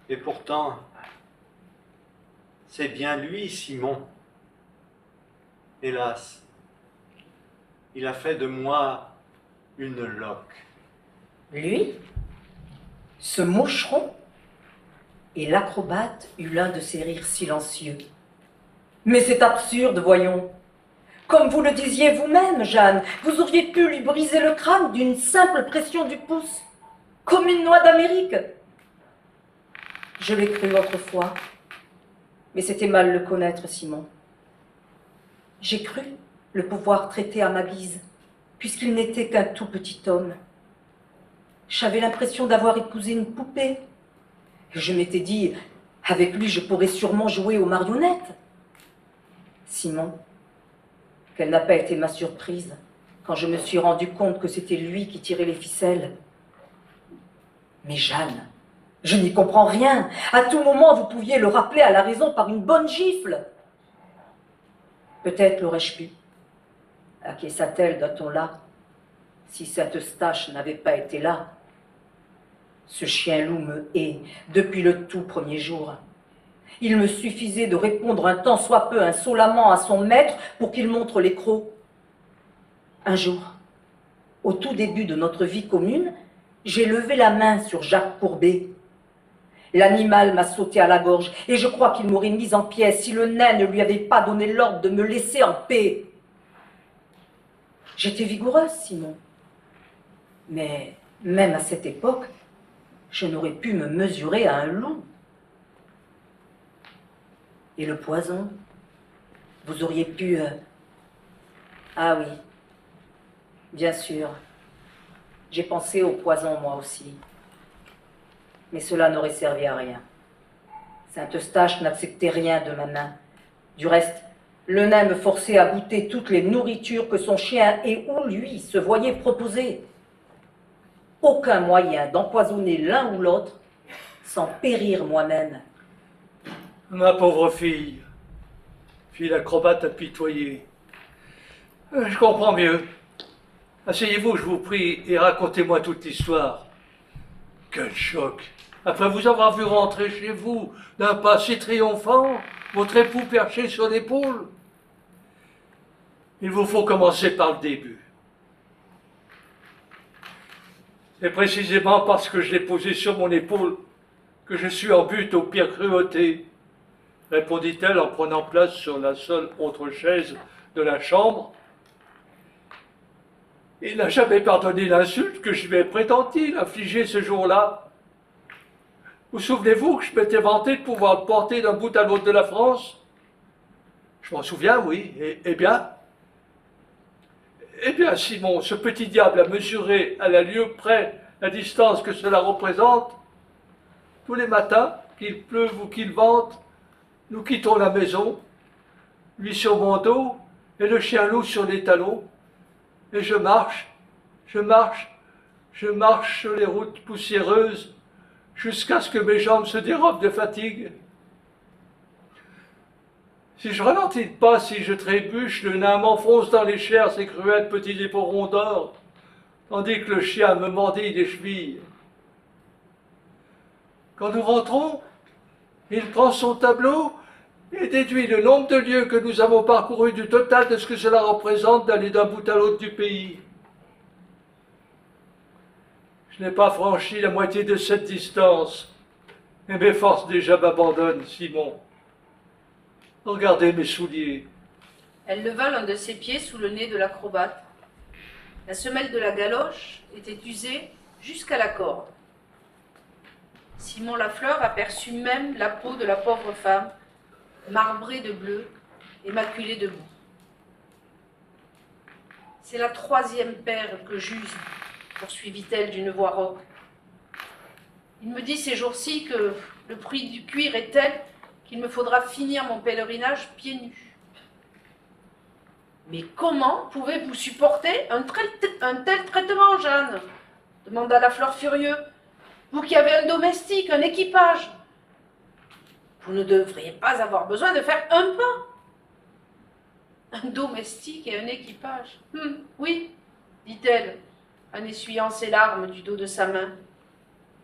Et pourtant, c'est bien lui, Simon. Hélas, il a fait de moi une loque. Lui? Ce moucheron? Et l'acrobate eut l'un de ces rires silencieux. Mais c'est absurde, voyons. Comme vous le disiez vous-même, Jeanne, vous auriez pu lui briser le crâne d'une simple pression du pouce, comme une noix d'Amérique. Je l'ai cru autrefois, mais c'était mal le connaître, Simon. J'ai cru le pouvoir traiter à ma guise, puisqu'il n'était qu'un tout petit homme. J'avais l'impression d'avoir épousé une poupée. Et je m'étais dit, avec lui, je pourrais sûrement jouer aux marionnettes. Simon, quelle n'a pas été ma surprise quand je me suis rendu compte que c'était lui qui tirait les ficelles. Mais Jeanne, je n'y comprends rien. À tout moment, vous pouviez le rappeler à la raison par une bonne gifle. Peut-être l'aurais-je pu. Acquiesça-t-elle d'un ton là, si Saint-Eustache n'avait pas été là. Ce chien-loup me hait depuis le tout premier jour. Il me suffisait de répondre un tant soit peu insolemment à son maître pour qu'il montre les crocs. Un jour, au tout début de notre vie commune, j'ai levé la main sur Jacques Courbet. L'animal m'a sauté à la gorge et je crois qu'il m'aurait mise en pièces si le nain ne lui avait pas donné l'ordre de me laisser en paix. J'étais vigoureuse, Simon. Mais même à cette époque, je n'aurais pu me mesurer à un loup. Et le poison, vous auriez pu... Ah oui, bien sûr. J'ai pensé au poison, moi aussi. Mais cela n'aurait servi à rien. Saint-Eustache n'acceptait rien de ma main. Du reste, le nain me forçait à goûter toutes les nourritures que son chien et ou lui se voyaient proposer. Aucun moyen d'empoisonner l'un ou l'autre sans périr moi-même. Ma pauvre fille, fit l'acrobate apitoyé. Je comprends mieux. Asseyez-vous, je vous prie, et racontez-moi toute l'histoire. Quel choc! Après vous avoir vu rentrer chez vous d'un pas si triomphant, votre époux perché sur l'épaule. Il vous faut commencer par le début. C'est précisément parce que je l'ai posé sur mon épaule que je suis en butte aux pires cruautés, répondit-elle en prenant place sur la seule autre chaise de la chambre. Il n'a jamais pardonné l'insulte que je lui ai prétendue infliger ce jour-là. Vous souvenez-vous que je m'étais vanté de pouvoir le porter d'un bout à l'autre de la France? Je m'en souviens, oui. Eh bien, Simon, ce petit diable a mesuré à la lieue près la distance que cela représente. Tous les matins, qu'il pleuve ou qu'il vente, nous quittons la maison, lui sur mon dos et le chien loup sur les talons. Et je marche sur les routes poussiéreuses jusqu'à ce que mes jambes se dérobent de fatigue. Si je ralentis le pas, si je trébuche, le nain m'enfonce dans les chairs ses cruels petits éperons d'or, tandis que le chien me mordille les chevilles. Quand nous rentrons, il prend son tableau et déduit le nombre de lieues que nous avons parcouru du total de ce que cela représente d'aller d'un bout à l'autre du pays. Je n'ai pas franchi la moitié de cette distance, et mes forces déjà m'abandonnent, Simon. Regardez mes souliers. Elle leva l'un de ses pieds sous le nez de l'acrobate. La semelle de la galoche était usée jusqu'à la corde. Simon Lafleur aperçut même la peau de la pauvre femme, marbrée de bleu et maculée de boue. C'est la 3e paire que j'use, poursuivit-elle d'une voix rauque. Il me dit ces jours-ci que le prix du cuir est tel qu'il me faudra finir mon pèlerinage pieds nus. Mais comment pouvez-vous supporter un tel traitement, Jeanne? Demanda Lafleur furieux. Vous qui avez un domestique, un équipage. Vous ne devriez pas avoir besoin de faire un pas. Un domestique et un équipage. Oui, dit-elle, en essuyant ses larmes du dos de sa main.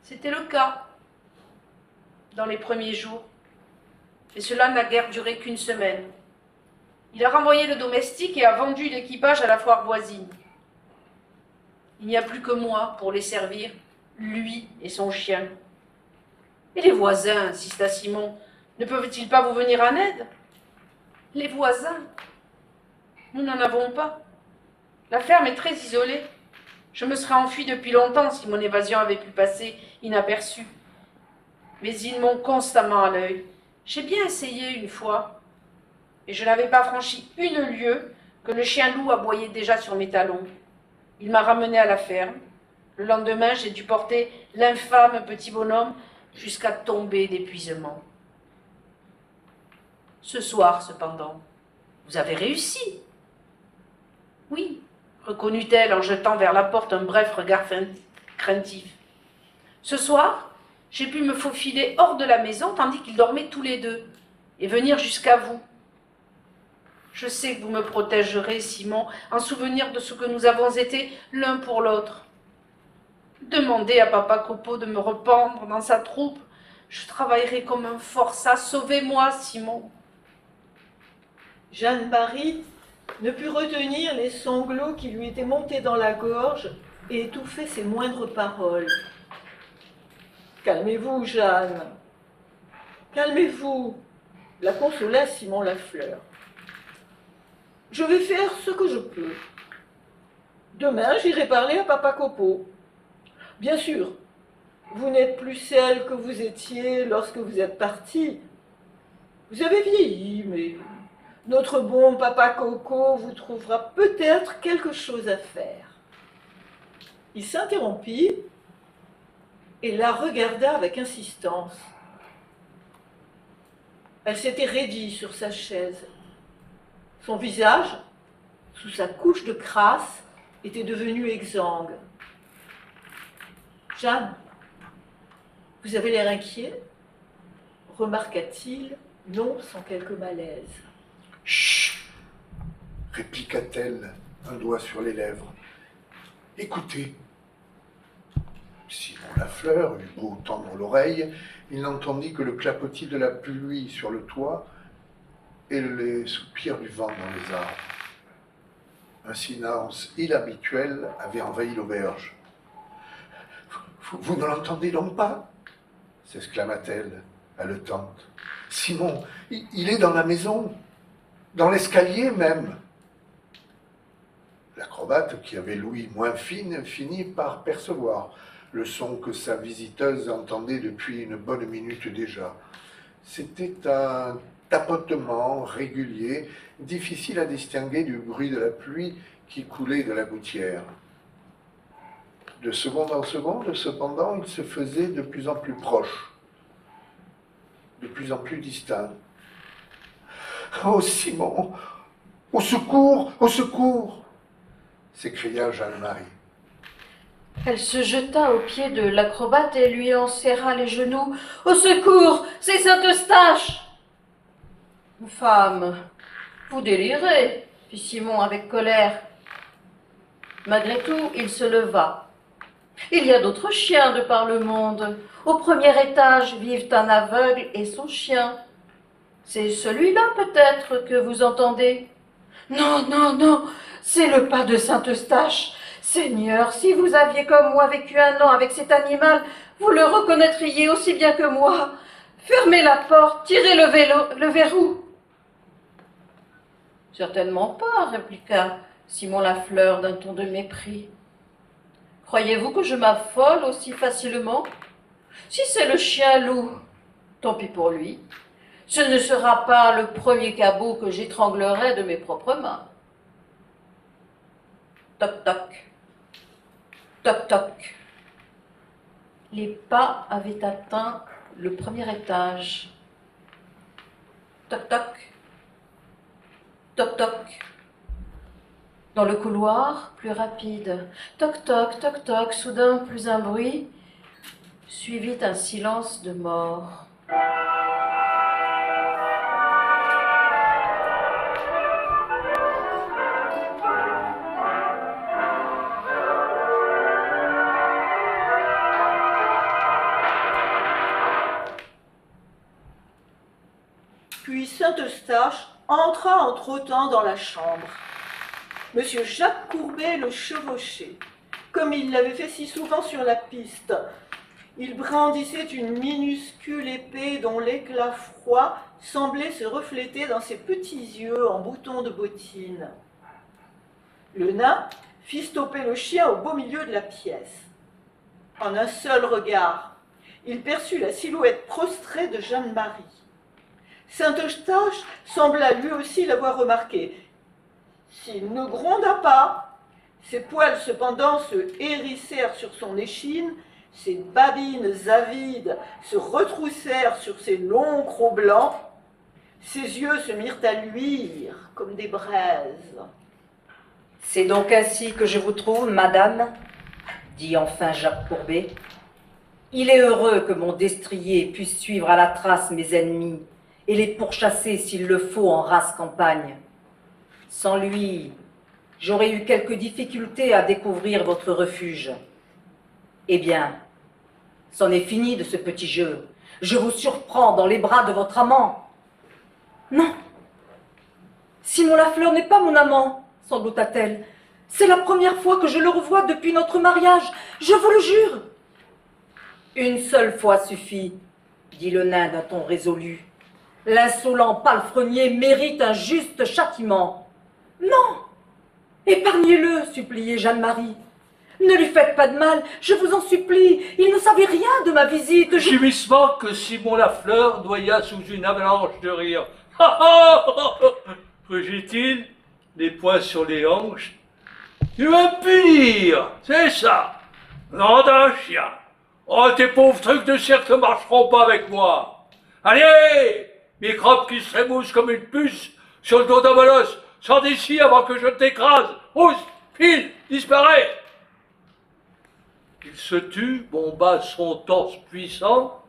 C'était le cas dans les premiers jours. Mais cela n'a guère duré qu'une semaine. Il a renvoyé le domestique et a vendu l'équipage à la foire voisine. Il n'y a plus que moi pour les servir, lui et son chien. Et les voisins, insista Simon, ne peuvent-ils pas vous venir en aide? Les voisins? Nous n'en avons pas. La ferme est très isolée. Je me serais enfui depuis longtemps si mon évasion avait pu passer inaperçue. Mais ils m'ont constamment à l'œil. J'ai bien essayé une fois. et je n'avais pas franchi une lieue que le chien loup aboyait déjà sur mes talons. Il m'a ramené à la ferme. Le lendemain, j'ai dû porter l'infâme petit bonhomme jusqu'à tomber d'épuisement. Ce soir, cependant, vous avez réussi. Oui, reconnut-elle en jetant vers la porte un bref regard craintif. Ce soir, j'ai pu me faufiler hors de la maison tandis qu'ils dormaient tous les deux et venir jusqu'à vous. Je sais que vous me protégerez, Simon, en souvenir de ce que nous avons été l'un pour l'autre. Demandez à papa Copeau de me rependre dans sa troupe. Je travaillerai comme un forçat. Sauvez-moi, Simon. Jeanne-Marie ne put retenir les sanglots qui lui étaient montés dans la gorge et étouffer ses moindres paroles. Calmez-vous, Jeanne. Calmez-vous, la consola Simon Lafleur. Je vais faire ce que je peux. Demain, j'irai parler à papa Copeau. Bien sûr, vous n'êtes plus celle que vous étiez lorsque vous êtes partie. Vous avez vieilli, mais notre bon papa Coco vous trouvera peut-être quelque chose à faire. Il s'interrompit et la regarda avec insistance. Elle s'était raidie sur sa chaise. Son visage, sous sa couche de crasse, était devenu exsangue. « Jeanne, vous avez l'air inquiet ?» remarqua-t-il, non sans quelque malaise. « Chut !» répliqua-t-elle, un doigt sur les lèvres. « Écoutez. » Simon Lafleur eut beau tendre l'oreille, il n'entendit que le clapotis de la pluie sur le toit et les soupirs du vent dans les arbres. Un silence inhabituel avait envahi l'auberge. « Vous ne l'entendez donc pas ?» s'exclama-t-elle, haletante. « Simon, il est dans la maison, dans l'escalier même. » L'acrobate, qui avait l'ouïe moins fine, finit par percevoir le son que sa visiteuse entendait depuis une bonne minute déjà. C'était un tapotement régulier, difficile à distinguer du bruit de la pluie qui coulait de la gouttière. De seconde en seconde, cependant, il se faisait de plus en plus proche, de plus en plus distinct. « Oh, Simon, au secours, au secours !» s'écria Jeanne-Marie. Elle se jeta aux pieds de l'acrobate et lui en serra les genoux. « Au secours, c'est Saint-Eustache !»« Femme, vous délirez !» fit Simon avec colère. Malgré tout, il se leva. « Il y a d'autres chiens de par le monde. Au premier étage vivent un aveugle et son chien. C'est celui-là peut-être que vous entendez. »« Non, non, non, c'est le pas de Saint-Eustache. Seigneur, si vous aviez comme moi vécu un an avec cet animal, vous le reconnaîtriez aussi bien que moi. Fermez la porte, tirez le verrou. » « Certainement pas, » répliqua Simon Lafleur d'un ton de mépris. « Croyez-vous que je m'affole aussi facilement? Si c'est le chien loup, tant pis pour lui. Ce ne sera pas le premier cabot que j'étranglerai de mes propres mains. » Toc toc. Toc toc. Les pas avaient atteint le premier étage. Toc toc. Toc toc. Dans le couloir, plus rapide. Toc toc, toc toc. Soudain, plus un bruit. Suivit un silence de mort. Puis Saint-Eustache entra en trottant dans la chambre. Monsieur Jacques Courbet le chevauchait, comme il l'avait fait si souvent sur la piste. Il brandissait une minuscule épée dont l'éclat froid semblait se refléter dans ses petits yeux en boutons de bottines. Le nain fit stopper le chien au beau milieu de la pièce. En un seul regard, il perçut la silhouette prostrée de Jeanne-Marie. Saint-Eustache sembla lui aussi l'avoir remarqué. S'il ne gronda pas, ses poils cependant se hérissèrent sur son échine, ses babines avides se retroussèrent sur ses longs crocs blancs, ses yeux se mirent à luire comme des braises. « C'est donc ainsi que je vous trouve, madame ?» dit enfin Jacques Courbet. « Il est heureux que mon destrier puisse suivre à la trace mes ennemis et les pourchasser s'il le faut en rase campagne. Sans lui, j'aurais eu quelques difficultés à découvrir votre refuge. Eh bien, c'en est fini de ce petit jeu. Je vous surprends dans les bras de votre amant. » « Non, Simon Lafleur n'est pas mon amant, sanglota-t-elle. C'est la première fois que je le revois depuis notre mariage, je vous le jure. Une seule fois suffit, dit le nain d'un ton résolu. L'insolent palefrenier mérite un juste châtiment. Non, épargnez-le, suppliait Jeanne-Marie. Ne lui faites pas de mal, je vous en supplie, il ne savait rien de ma visite. Gémissement que Simon Lafleur noya sous une avalanche de rire. Frugit-il, les poings sur les hanches. Tu veux me punir, c'est ça? Non d'un chien. Oh, tes pauvres trucs de cirque ne marcheront pas avec moi. Allez, microbe qui se rémousse comme une puce sur le dos d'un molosse. Sors d'ici avant que je t'écrase. Pousse, file, disparais. Il se tut, bomba son torse puissant,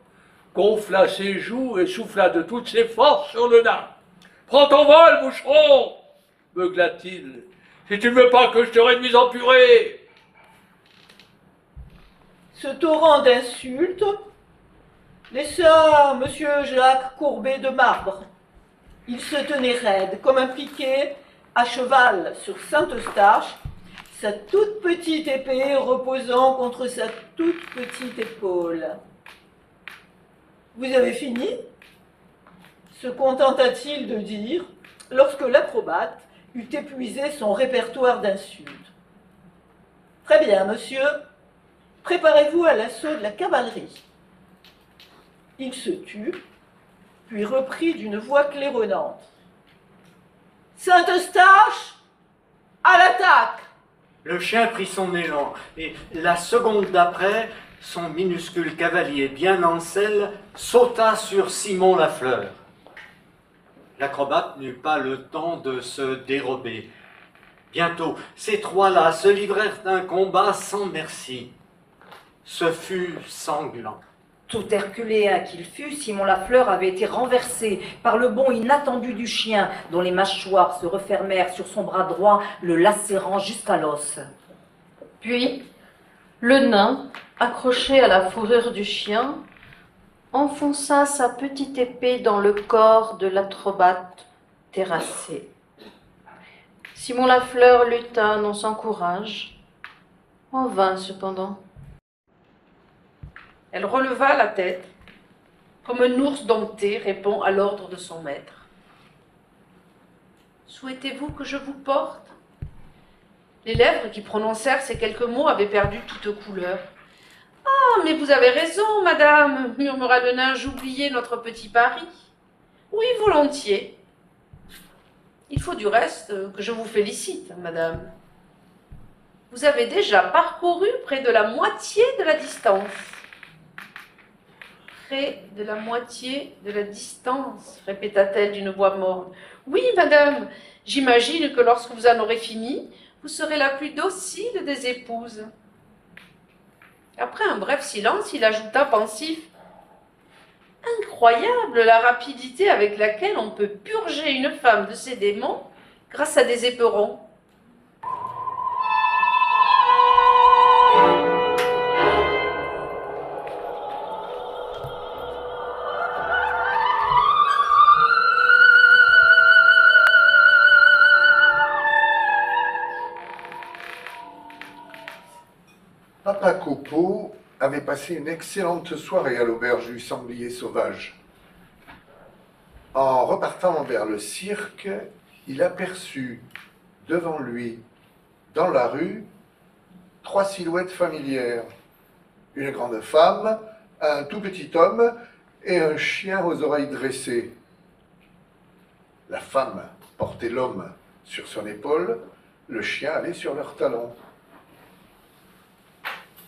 gonfla ses joues et souffla de toutes ses forces sur le nain. « Prends ton vol, boucheron !» beugla-t-il. « Si tu ne veux pas que je te réduise en purée !» Ce torrent d'insultes laissa M. Jacques Courbet de marbre. Il se tenait raide, comme un piquet, à cheval sur Saint-Eustache, sa toute petite épée reposant contre sa toute petite épaule. « Vous avez fini ?» se contenta-t-il de dire, lorsque l'acrobate eut épuisé son répertoire d'insultes. « Très bien, monsieur, préparez-vous à l'assaut de la cavalerie. » Il se tut, puis reprit d'une voix claironnante. « Saint-Eustache, à l'attaque !» Le chien prit son élan, et la seconde d'après, son minuscule cavalier bien en selle sauta sur Simon Lafleur. L'acrobate n'eut pas le temps de se dérober. Bientôt, ces trois-là se livrèrent d'un combat sans merci. Ce fut sanglant. Tout herculéen qu'il fût, Simon Lafleur avait été renversé par le bond inattendu du chien, dont les mâchoires se refermèrent sur son bras droit, le lacérant jusqu'à l'os. Puis, le nain, accroché à la fourrure du chien, enfonça sa petite épée dans le corps de l'acrobate terrassé. Simon Lafleur lutta non sans courage, en vain cependant. Elle releva la tête, comme un ours dompté répond à l'ordre de son maître. « Souhaitez-vous que je vous porte ?» Les lèvres qui prononcèrent ces quelques mots avaient perdu toute couleur. « Ah, mais vous avez raison, madame, murmura le nain, j'oubliais notre petit pari. Oui, volontiers. Il faut du reste que je vous félicite, madame. Vous avez déjà parcouru près de la moitié de la distance. » Près de la moitié de la distance, répéta-t-elle d'une voix morne. Oui, madame, j'imagine que lorsque vous en aurez fini, vous serez la plus docile des épouses. Après un bref silence, il ajouta pensif. Incroyable la rapidité avec laquelle on peut purger une femme de ses démons grâce à des éperons. Papa Copeau avait passé une excellente soirée à l'auberge du Sanglier Sauvage. En repartant vers le cirque, il aperçut devant lui, dans la rue, trois silhouettes familières. Une grande femme, un tout petit homme et un chien aux oreilles dressées. La femme portait l'homme sur son épaule, le chien allait sur leurs talons.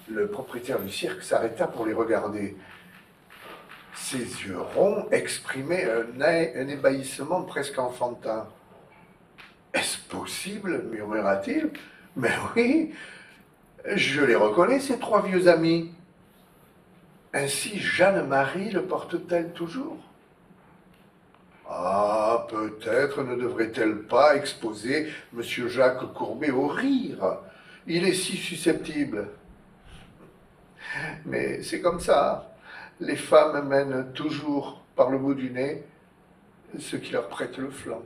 Le propriétaire du cirque s'arrêta pour les regarder. Ses yeux ronds exprimaient un ébahissement presque enfantin. « Est-ce possible ?» murmura-t-il. « Mais oui, je les reconnais, ces trois vieux amis. Ainsi Jeanne-Marie le porte-t-elle toujours ? Ah, peut-être ne devrait-elle pas exposer M. Jacques Courbet au rire. Il est si susceptible. Mais c'est comme ça. Les femmes mènent toujours par le bout du nez ceux qui leur prêtent le flanc.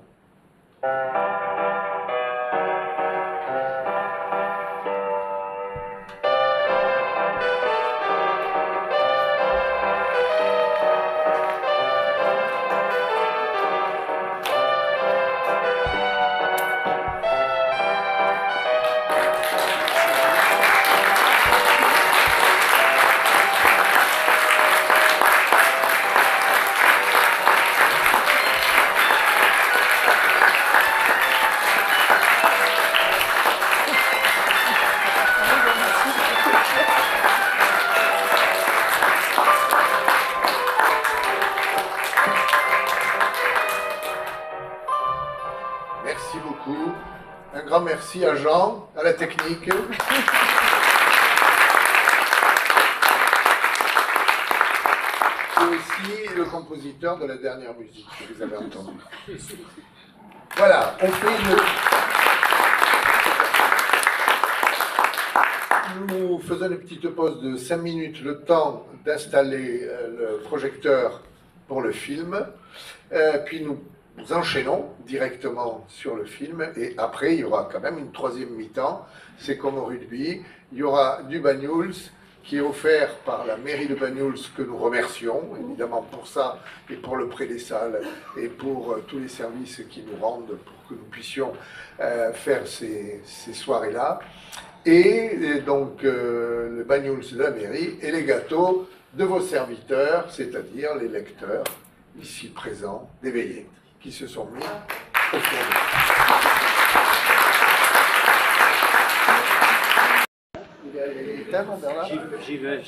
Merci beaucoup. Un grand merci à Jean, à la technique. C'est aussi le compositeur de la dernière musique que vous avez entendue. Voilà, on fait Nous faisons une petite pause de 5 minutes, le temps d'installer le projecteur pour le film. Puis nous enchaînons directement sur le film et après il y aura quand même une troisième mi-temps. C'est comme au rugby, il y aura du Banyuls qui est offert par la mairie de Banyuls que nous remercions évidemment pour ça et pour le prêt des salles et pour tous les services qui nous rendent pour que nous puissions faire ces soirées-là. Et donc le Banyuls de la mairie et les gâteaux de vos serviteurs, c'est-à-dire les lecteurs ici présents d'éveillés, qui se sont mis au fond. Il est éteint, mon Bernard ? J'y vais.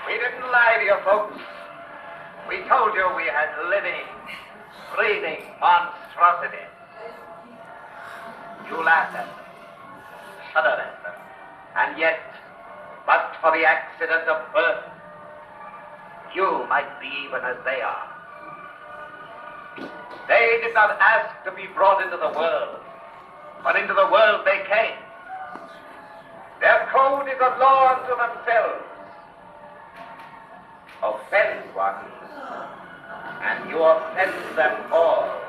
We didn't lie to you folks. We told you we had living, breathing monstrosities. You laughed at them, shuddered at them, and yet, but for the accident of birth, you might be even as they are. They did not ask to be brought into the world, but into the world they came. Their code is a law unto themselves. Offend one, and you offend them all.